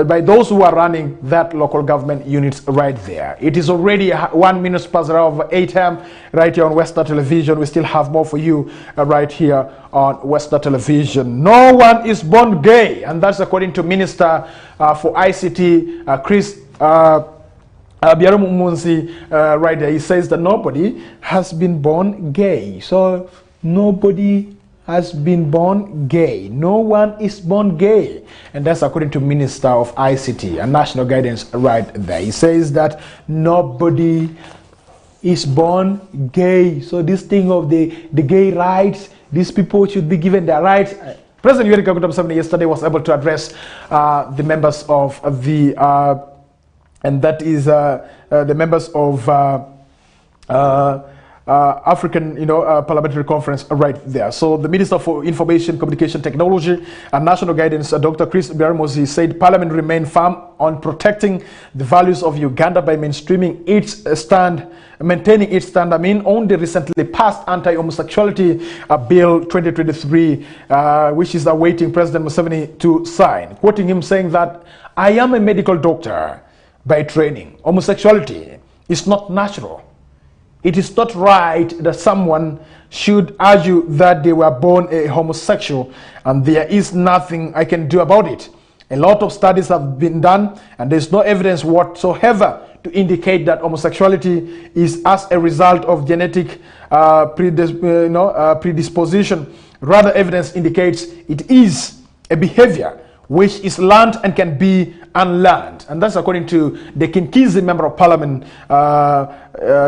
by those who are running that local government units right there. It is already 1 minute past of 8 a.m. right here on Westnile Television. We still have more for you right here on Westnile Television. No one is born gay, and that's according to Minister for ICT, Chris Biaramunzi, right there. He says that nobody has been born gay. So nobody has been born gay. No one is born gay. And that's according to Minister of ICT and National Guidance right there. He says that nobody is born gay. So this thing of the gay rights, these people should be given their rights. President Yoweri Kaguta Museveni yesterday was able to address the members of the, and that is the members of African, Parliamentary Conference right there. So the Minister for Information, Communication Technology and National Guidance, Dr. Chris Biaramuzi, said Parliament remained firm on protecting the values of Uganda by maintaining its stand, on the recently passed anti-homosexuality bill 2023, which is awaiting President Museveni to sign. Quoting him saying that, "I am a medical doctor by training. Homosexuality is not natural. It is not right that someone should argue that they were born a homosexual and there is nothing I can do about it. A lot of studies have been done and there's no evidence whatsoever to indicate that homosexuality is as a result of genetic predisposition. Rather, evidence indicates it is a behavior which is learned and can be unlearned." And that's according to the Kinkizi Member of Parliament.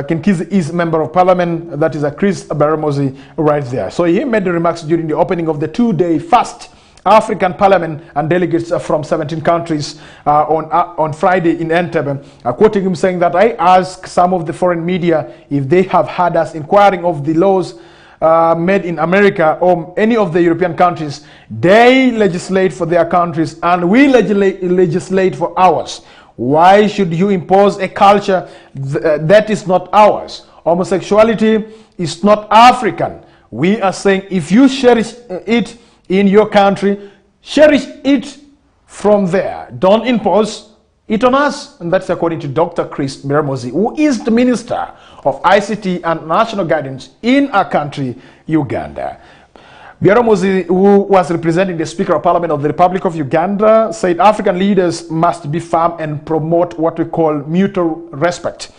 Kinkizi is Member of Parliament, that is a Chris Biaramuzi right there. So he made the remarks during the opening of the two-day first African Parliament and delegates from 17 countries on Friday in Entebbe, quoting him saying that, "I asked some of the foreign media if they have had us inquiring of the laws made in America or any of the European countries. They legislate for their countries and we legislate for ours. Why should you impose a culture that is not ours? Homosexuality is not African. We are saying if you cherish it in your country, cherish it from there. Don't impose it on us." And that's according to Dr. Chris Biaramuzi, who is the Minister of ICT and National Guidance in our country, Uganda. Biaramuzi, who was representing the Speaker of Parliament of the Republic of Uganda, said African leaders must be firm and promote what we call mutual respect.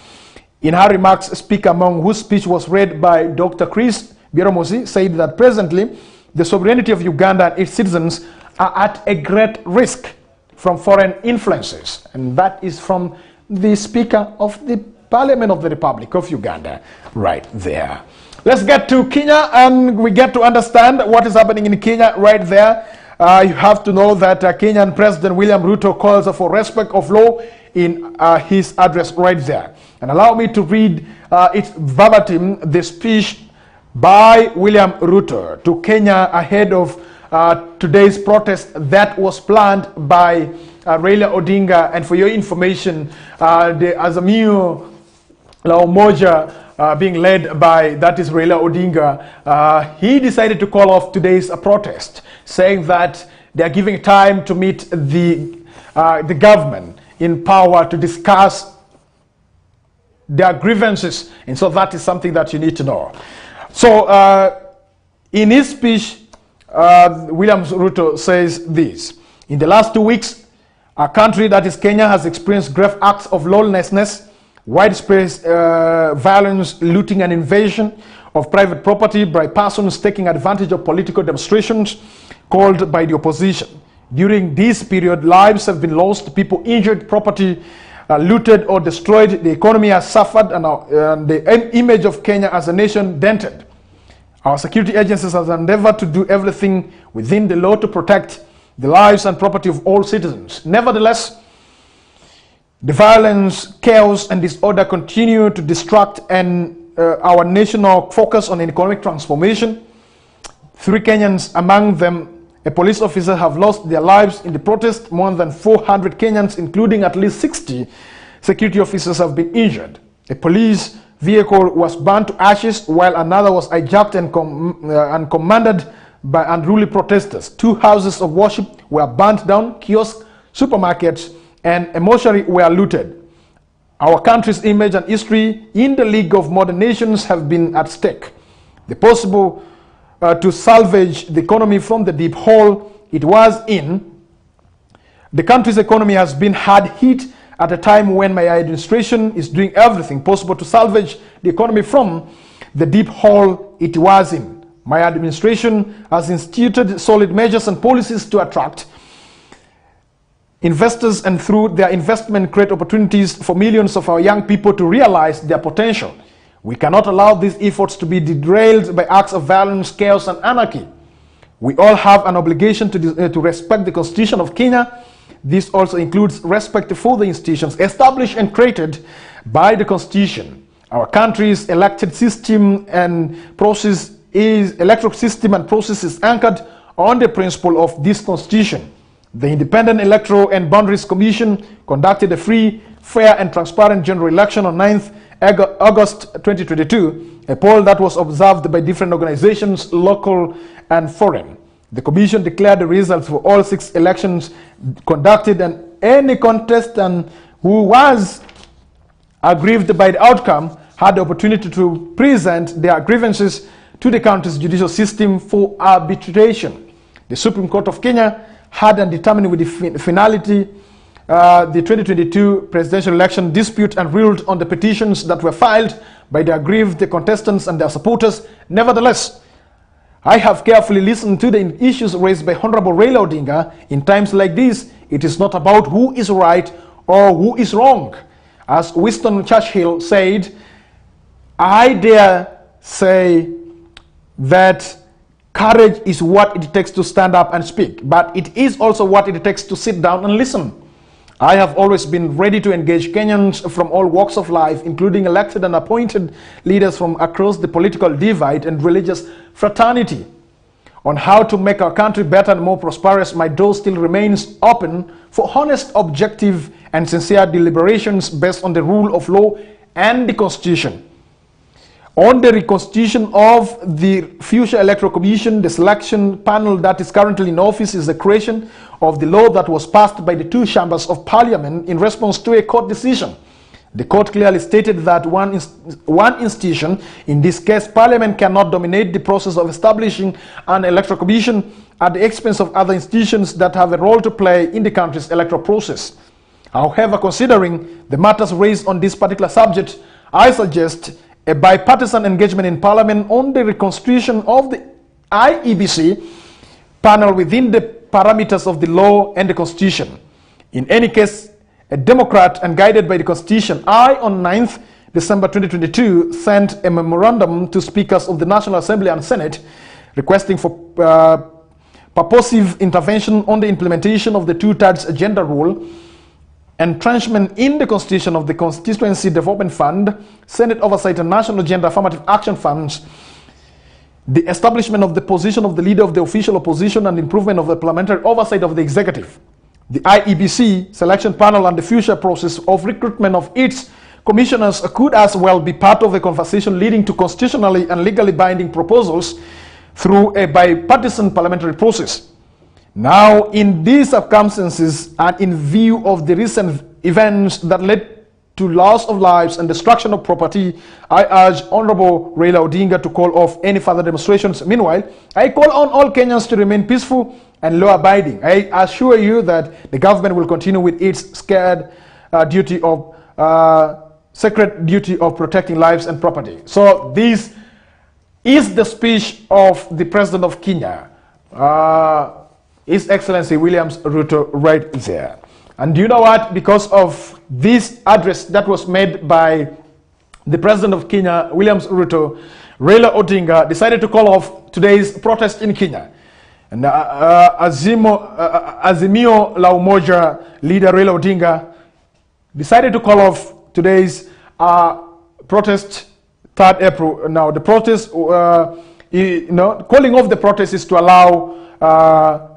In her remarks, Speaker Mong, whose speech was read by Dr. Chris Biaramuzi, said that presently the sovereignty of Uganda and its citizens are at a great risk from foreign influences, and that is from the Speaker of the Parliament of the Republic of Uganda right there. Let's get to Kenya and we get to understand what is happening in Kenya right there. You have to know that Kenyan President William Ruto calls for respect of law in his address right there. And allow me to read it verbatim, the speech by William Ruto to Kenya ahead of today's protest that was planned by Raila Odinga. And for your information, the Azimio La Umoja being led by, that is Raila Odinga, he decided to call off today's protest, saying that they are giving time to meet the government in power to discuss their grievances. And so that is something that you need to know. So in his speech, William Ruto says this: in the last 2 weeks, our country, that is Kenya, has experienced grave acts of lawlessness, widespread violence, looting and invasion of private property by persons taking advantage of political demonstrations called by the opposition. During this period, lives have been lost, people injured, property looted or destroyed, the economy has suffered, and the image of Kenya as a nation dented. Our security agencies have endeavored to do everything within the law to protect the lives and property of all citizens. Nevertheless, the violence, chaos, and disorder continue to distract our national focus on economic transformation. 3 Kenyans, among them a police officer, have lost their lives in the protest. More than 400 Kenyans, including at least 60 security officers, have been injured. A police vehicle was burnt to ashes, while another was hijacked and commanded by unruly protesters. 2 houses of worship were burnt down, kiosks, supermarkets, and a mortuary were looted. Our country's image and history in the League of Modern Nations have been at stake. The possible to salvage the economy from the deep hole it was in. The country's economy has been hard hit at a time when my administration is doing everything possible to salvage the economy from the deep hole it was in. My administration has instituted solid measures and policies to attract investors and through their investment create opportunities for millions of our young people to realize their potential. We cannot allow these efforts to be derailed by acts of violence, chaos, and anarchy. We all have an obligation to respect the Constitution of Kenya. This also includes respect for the institutions established and created by the Constitution. Our country's elected system and process is electoral system and process is anchored on the principle of this Constitution. The Independent Electoral and Boundaries Commission conducted a free, fair, and transparent general election on 9th August 2022, a poll that was observed by different organizations, local and foreign. The Commission declared the results for all 6 elections conducted, and any contestant who was aggrieved by the outcome had the opportunity to present their grievances to the country's judicial system for arbitration. The Supreme Court of Kenya had and determined with the finality the 2022 presidential election dispute and ruled on the petitions that were filed by the aggrieved contestants and their supporters. Nevertheless, I have carefully listened to the issues raised by Honorable Raila Odinga. In times like this, it is not about who is right or who is wrong. As Winston Churchill said, I dare say that courage is what it takes to stand up and speak, but it is also what it takes to sit down and listen. I have always been ready to engage Kenyans from all walks of life, including elected and appointed leaders from across the political divide and religious fraternity, on how to make our country better and more prosperous. My door still remains open for honest, objective, and sincere deliberations based on the rule of law and the Constitution. On the reconstitution of the future electoral commission, the selection panel that is currently in office is the creation of the law that was passed by the 2 chambers of parliament in response to a court decision. The court clearly stated that one institution, in this case parliament, cannot dominate the process of establishing an electoral commission at the expense of other institutions that have a role to play in the country's electoral process. However, considering the matters raised on this particular subject, I suggest a bipartisan engagement in Parliament on the reconstitution of the IEBC panel within the parameters of the law and the Constitution. In any case, a Democrat and guided by the Constitution, I, on 9th December 2022, sent a memorandum to Speakers of the National Assembly and Senate requesting for purposive intervention on the implementation of the 2/3 agenda rule, entrenchment in the Constitution of the Constituency Development Fund, Senate Oversight and National Gender Affirmative Action Funds, the establishment of the position of the leader of the official opposition, and improvement of the parliamentary oversight of the executive. The IEBC selection panel and the future process of recruitment of its commissioners could as well be part of a conversation leading to constitutionally and legally binding proposals through a bipartisan parliamentary process. Now, in these circumstances and in view of the recent events that led to loss of lives and destruction of property, I urge Honorable Raila Odinga to call off any further demonstrations. Meanwhile, I call on all Kenyans to remain peaceful and law-abiding. I assure you that the government will continue with its sacred duty of protecting lives and property. So this is the speech of the President of Kenya, His Excellency William Ruto, right there. And do you know what? Because of this address that was made by the President of Kenya, William Ruto, Raila Odinga decided to call off today's protest in Kenya. And Azimio La Umoja leader Raila Odinga decided to call off today's protest, 3rd April. Now the protest, calling off the protest is to allow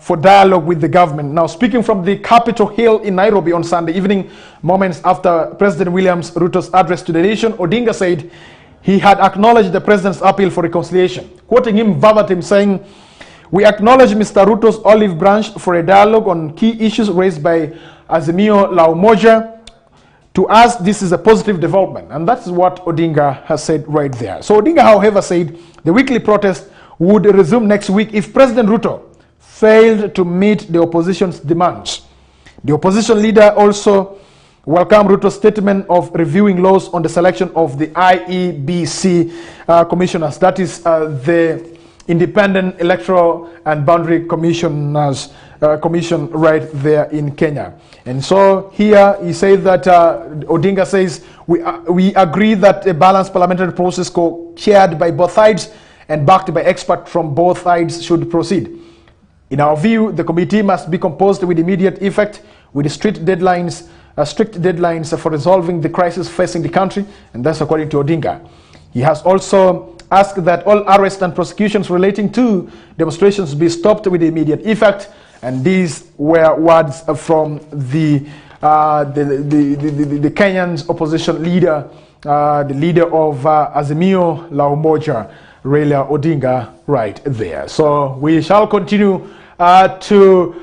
for dialogue with the government. Now, speaking from the Capitol Hill in Nairobi on Sunday evening, moments after President William Ruto's address to the nation, Odinga said he had acknowledged the president's appeal for reconciliation. Quoting him verbatim, saying, "We acknowledge Mr. Ruto's olive branch for a dialogue on key issues raised by Azimio La Umoja. To us, this is a positive development." And that's what Odinga has said right there. So Odinga, however, said the weekly protest would resume next week if President Ruto failed to meet the opposition's demands. The opposition leader also welcomed Ruto's statement of reviewing laws on the selection of the IEBC commissioners, that is the Independent Electoral and Boundary Commissioners Commission right there in Kenya. And so here he says that Odinga says we agree that a balanced parliamentary process chaired by both sides and backed by experts from both sides should proceed. In our view, the committee must be composed with immediate effect, with strict deadlines for resolving the crisis facing the country, and that's according to Odinga. He has also asked that all arrests and prosecutions relating to demonstrations be stopped with immediate effect, and these were words from the Kenyan's opposition leader, the leader of Azimio La Umoja, Raila Odinga, right there. So we shall continue to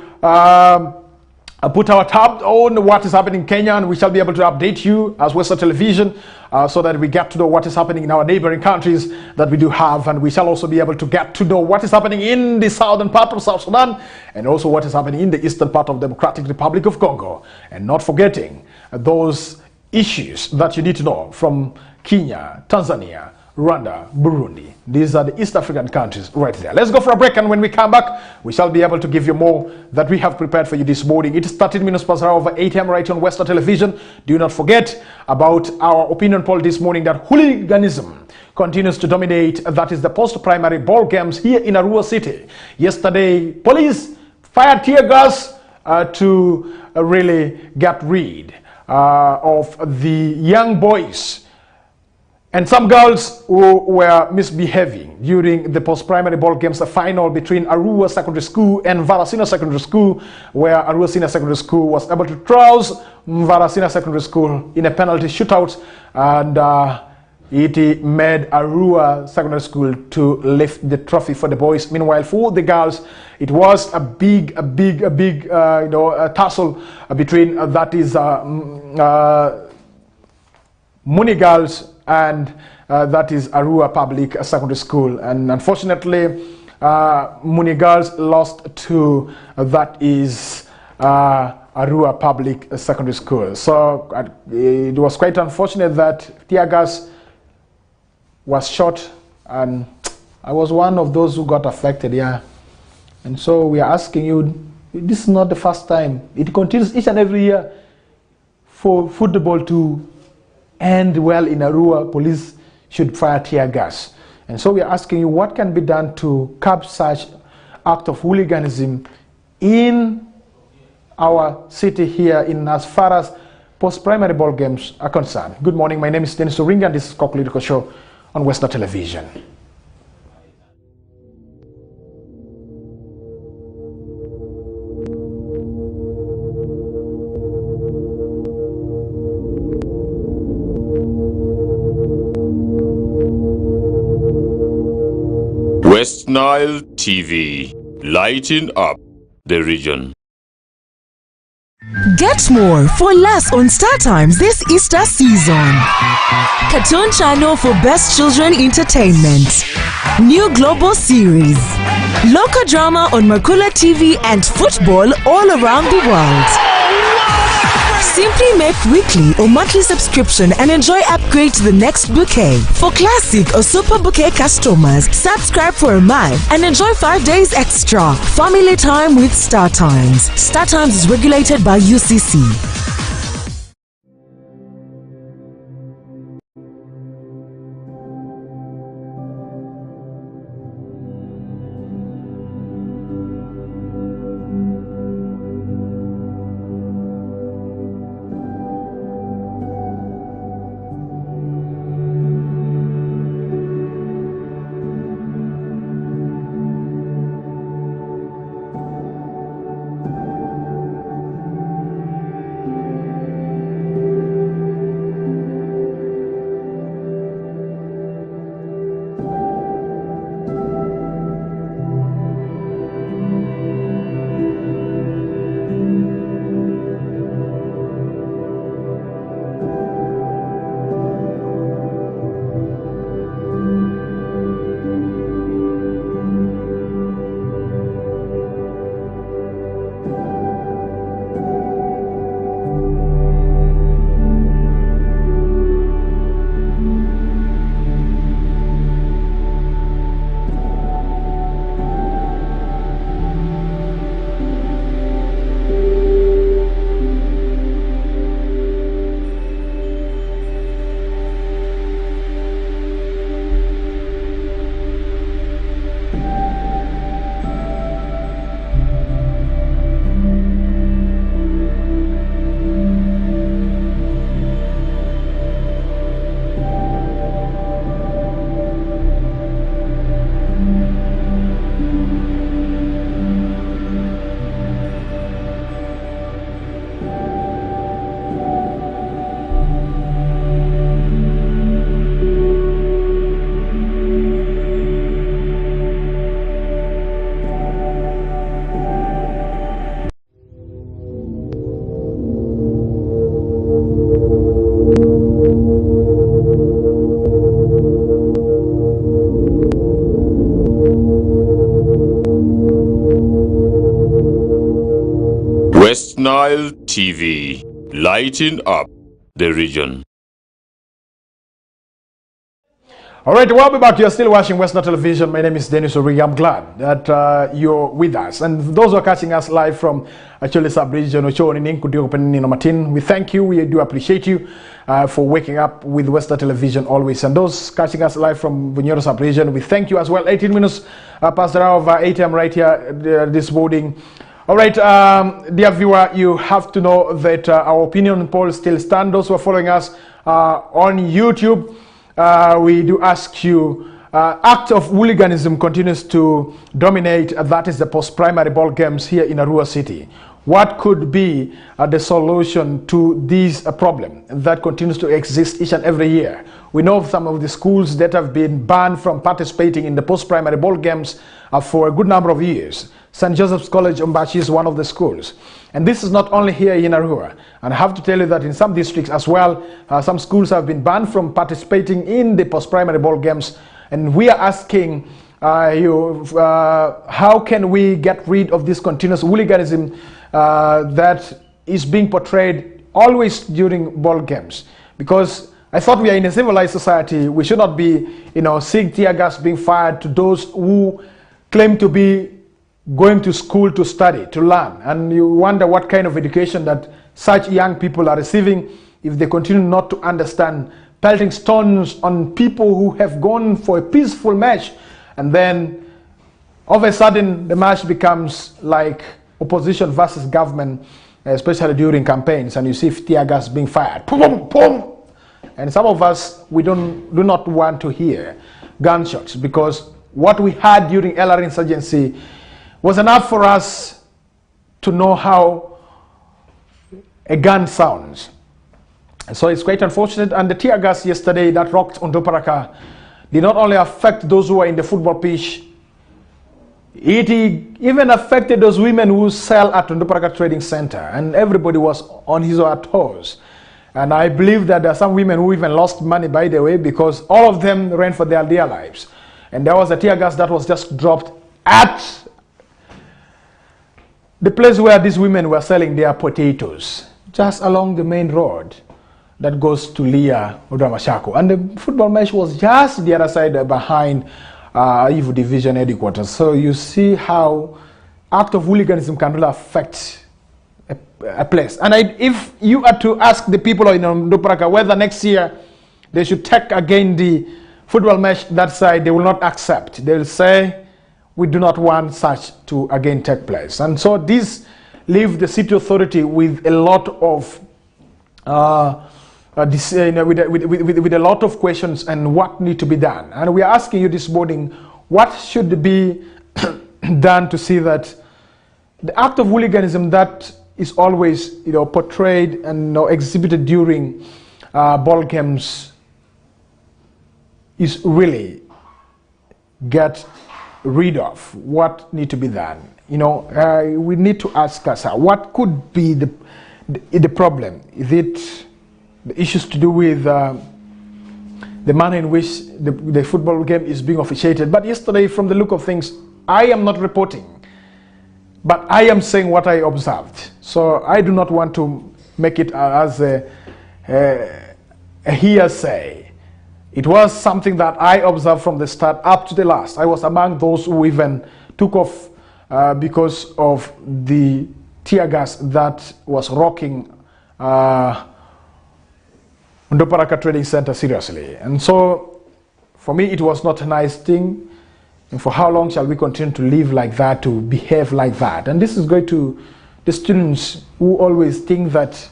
put our tab on what is happening in Kenya, and we shall be able to update you as Western Television so that we get to know what is happening in our neighboring countries that we do have, and we shall also be able to get to know what is happening in the southern part of South Sudan and also what is happening in the eastern part of the Democratic Republic of Congo, and not forgetting those issues that you need to know from Kenya, Tanzania, Rwanda, Burundi. These are the East African countries right there. Let's go for a break, and when we come back, we shall be able to give you more that we have prepared for you this morning. It is 13 minutes past hour over 8 a.m. right on Western Television. Do not forget about our opinion poll this morning that hooliganism continues to dominate. That is the post-primary ball games here in Arua City. Yesterday, police fired tear gas to really get rid of the young boys and some girls who were misbehaving during the post-primary ball games, the final between Arua Secondary School and Varasina Secondary School, where Arua Senior Secondary School was able to trounce Varasina Secondary School in a penalty shootout, and it made Arua Secondary School to lift the trophy for the boys. Meanwhile, for the girls, it was a big tussle between that is Muni girls and that is Arua Public Secondary School, and unfortunately Muni girls lost to that is Arua Public Secondary School. So it was quite unfortunate that tear gas was shot, and I was one of those who got affected, yeah. And so we are asking you, this is not the first time. It continues each and every year for football to end well in Arua. Police should fire tear gas. And so we are asking you, what can be done to curb such act of hooliganism in our city here in as far as post-primary ball games are concerned? Good morning, my name is Denis Oringi, and this is Kokoliriko show on Western Television. Westnile TV, lighting up the region. Get more for less on Star Times this Easter season. Cartoon Channel for Best Children Entertainment. New global series. Local drama on Mercula TV and football all around the world. Simply make weekly or monthly subscription and enjoy upgrade to the next bouquet. For classic or super bouquet customers, subscribe for a month and enjoy 5 days extra. Family time with Star Times. Star Times is regulated by UCC. Westnile TV, lighting up the region. All right, we'll be back. You're still watching Westnile Television. My name is Denis Oringi. I'm glad that you're with us. And those who are catching us live from actually sub-region, we thank you. We do appreciate you for waking up with Westnile Television always. And those catching us live from Bunyoro sub-region, we thank you as well. 18 minutes past the hour of 8 a.m. right here this morning. All right, dear viewer, you have to know that our opinion polls still stand. Those who are following us on YouTube, we do ask you, act of hooliganism continues to dominate. That is the post-primary ball games here in Arua City. What could be the solution to this problem that continues to exist each and every year? We know of some of the schools that have been banned from participating in the post-primary ball games for a good number of years. St. Joseph's College Umbachi is one of the schools. And this is not only here in Arua. And I have to tell you that in some districts as well, some schools have been banned from participating in the post-primary ball games. And we are asking how can we get rid of this continuous hooliganism that is being portrayed always during ball games? Because I thought we are in a civilized society. We should not be, seeing tear gas being fired to those who claim to be going to school to study, to learn. And you wonder what kind of education that such young people are receiving if they continue not to understand pelting stones on people who have gone for a peaceful match. And then all of a sudden the match becomes like opposition versus government, especially during campaigns, and you see tear gas being fired. Boom, boom. And some of us, we do not want to hear gunshots, because what we had during LR insurgency was enough for us to know how a gun sounds. So it's quite unfortunate. And the tear gas yesterday that rocked on Doparaka did not only affect those who were in the football pitch, It even affected those women who sell at Ndoparaka Trading Center, and everybody was on his or her toes. And I believe that there are some women who even lost money, by the way, because all of them ran for their dear lives. And there was a tear gas that was just dropped at the place where these women were selling their potatoes, just along the main road that goes to Leah Udamashako. And the football match was just the other side behind Ivu Division headquarters. So you see how act of hooliganism can really affect a place. And if you are to ask the people in Ndoparaka whether next year they should take again the football match that side, they will not accept. They will say, we do not want such to again take place. And so this leaves the city authority with a lot of with a lot of questions and what need to be done. And we are asking you this morning, what should be done to see that the act of hooliganism that is always portrayed and exhibited during ball games is really get rid of? What need to be done? We need to ask ourselves, what could be the problem? Is it the issues to do with the manner in which the football game is being officiated? But yesterday, from the look of things, I am not reporting, but I am saying what I observed. So I do not want to make it as a hearsay. It was something that I observed from the start up to the last. I was among those who even took off because of the tear gas that was rocking Ndoparaka Trading Center seriously. And so for me, it was not a nice thing. And for how long shall we continue to live like that, to behave like that? And this is going to the students who always think that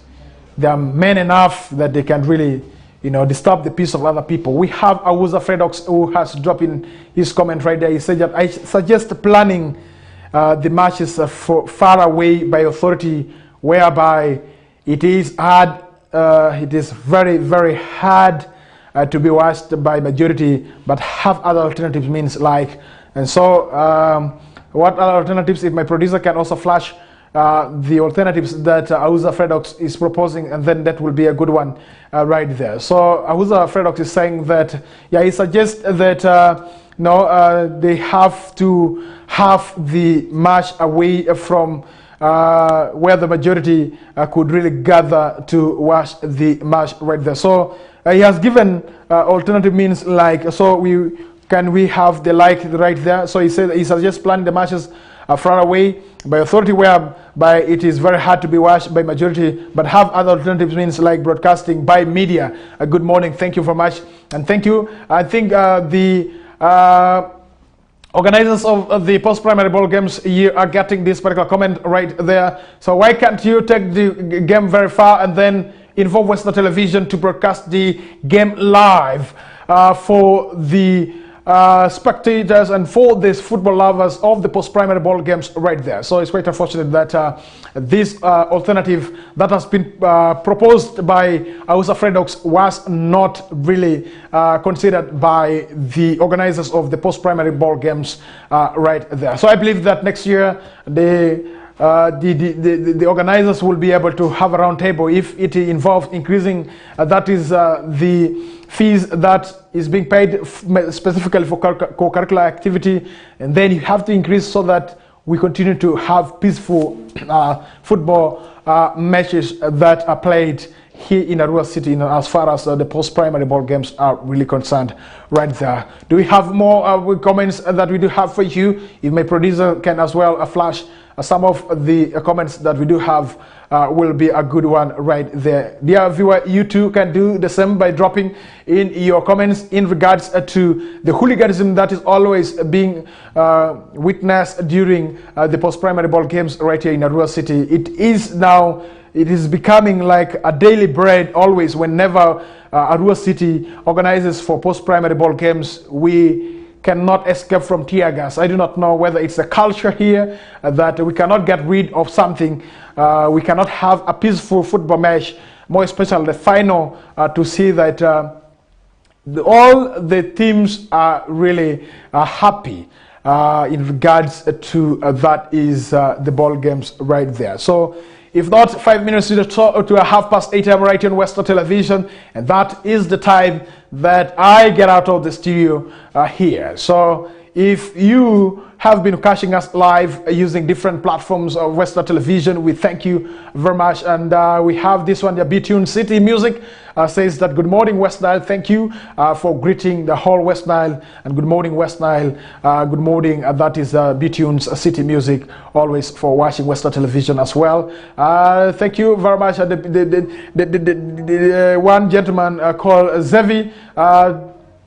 they are men enough that they can really disturb the peace of other people. We have Awuza Fredox who has dropped in his comment right there. He said that I suggest planning the marches far away by authority, whereby it is hard, it is very, very hard to be watched by majority, but have other alternatives means like. And so what other alternatives, if my producer can also flash the alternatives that Awuza Fredox is proposing, and then that will be a good one right there. So Awuza Fredox is saying that, yeah, he suggests that they have to have the march away from where the majority could really gather to watch the march right there. So he has given alternative means like, so we have the like right there. So he said he suggests planning the marches far away by authority, whereby it is very hard to be watched by majority, but have other alternatives means like broadcasting by media. Good morning, thank you very much, and thank you. I think the organizers of the post-primary ball games here are getting this particular comment right there. So why can't you take the game very far and then involve Westnile Television to broadcast the game live for the spectators and for these football lovers of the post-primary ball games right there? So it's quite unfortunate that this alternative that has been proposed by Awuza Fredox was not really considered by the organizers of the post-primary ball games right there. So I believe that next year the organizers will be able to have a round table if it involves increasing that is the fees that is being paid specifically for co-curricular activity, and then you have to increase so that we continue to have peaceful football matches that are played here in Arua City, as far as the post-primary ball games are really concerned right there. Do we have more comments that we do have for you? If my producer can as well flash some of the comments that we do have, will be a good one right there. Dear viewer, you too can do the same by dropping in your comments in regards to the hooliganism that is always being witnessed during the post-primary ball games right here in Arua City. It is becoming like a daily bread always. Whenever Arua City organizes for post-primary ball games, we cannot escape from tear gas. I do not know whether it's a culture here that we cannot get rid of something. We cannot have a peaceful football match, more especially the final, to see that all the teams are really happy in regards to that is the ball games right there. So if not, 5 minutes to 8:30 a.m. right on Western Television, and that is the time that I get out of the studio here. So if you have been catching us live using different platforms of Western Television, we thank you very much. And we have this one, the B-Tune City Music says that good morning Westnile, thank you for greeting the whole Westnile, and good morning Westnile, good morning, that is B-Tune's City Music, always for watching Western Television as well. Thank you very much. The one gentleman called Zevi,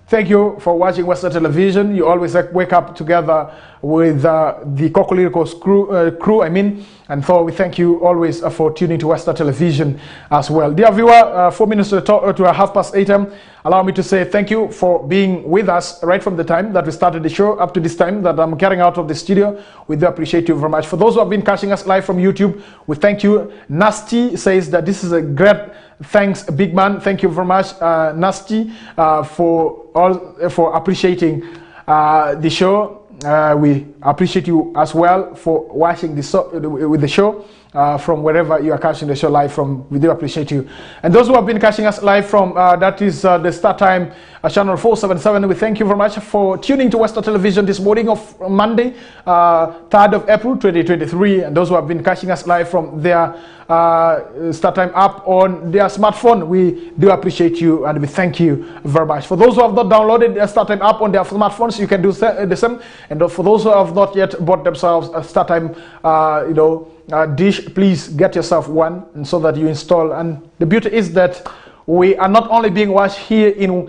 thank you for watching Western Television. You always wake up together with the Kokoliriko's crew, and so we thank you always for tuning to Western Television as well. Dear viewer, 4 minutes to 8:30 a.m. Allow me to say thank you for being with us right from the time that we started the show up to this time that I'm carrying out of the studio. We do appreciate you very much. For those who have been catching us live from YouTube, we thank you. Nasty says that this is a great thanks, big man. Thank you very much, Nasty, for appreciating the show. We appreciate you as well for watching the show from wherever you are catching the show live from. We do appreciate you. And those who have been catching us live from that is the Start Time channel 477, we thank you very much for tuning to Western Television this morning of Monday, 3rd of April 2023. And those who have been catching us live from their Start Time app on their smartphone, we do appreciate you and we thank you very much. For those who have not downloaded the Start Time app on their smartphones, you can do the same. And for those who have not yet bought themselves a Start Time dish, please get yourself one, and so that you install. And the beauty is that we are not only being watched here in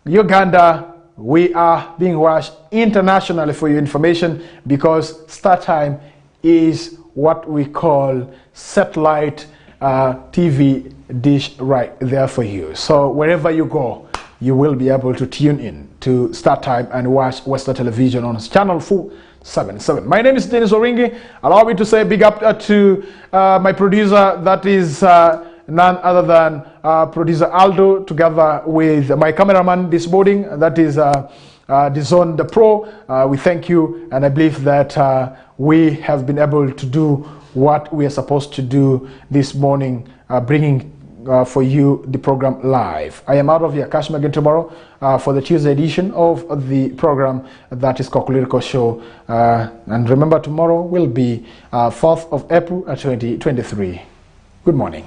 Uganda, we are being watched internationally for your information, because Start Time is what we call satellite TV dish right there for you. So wherever you go, you will be able to tune in to Start Time and watch Western Television on channel 477. My name is Denis Oringi. Allow me to say big up to my producer, that is none other than producer Aldo, together with my cameraman this morning, that is Dizon the Pro. We thank you, and I believe that we have been able to do what we are supposed to do this morning, bringing for you the program live. I am out of here. Catch me again tomorrow for the Tuesday edition of the program, that is Kokoliriko Show. And remember, tomorrow will be 4th of April 2023. Good morning.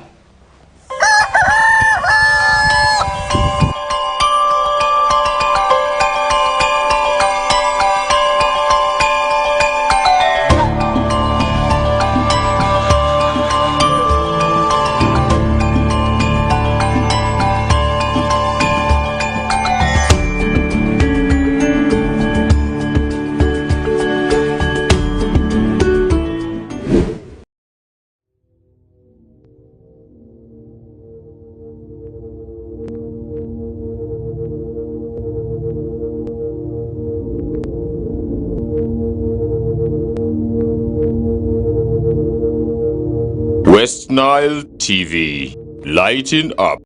Westnile TV, lighting up.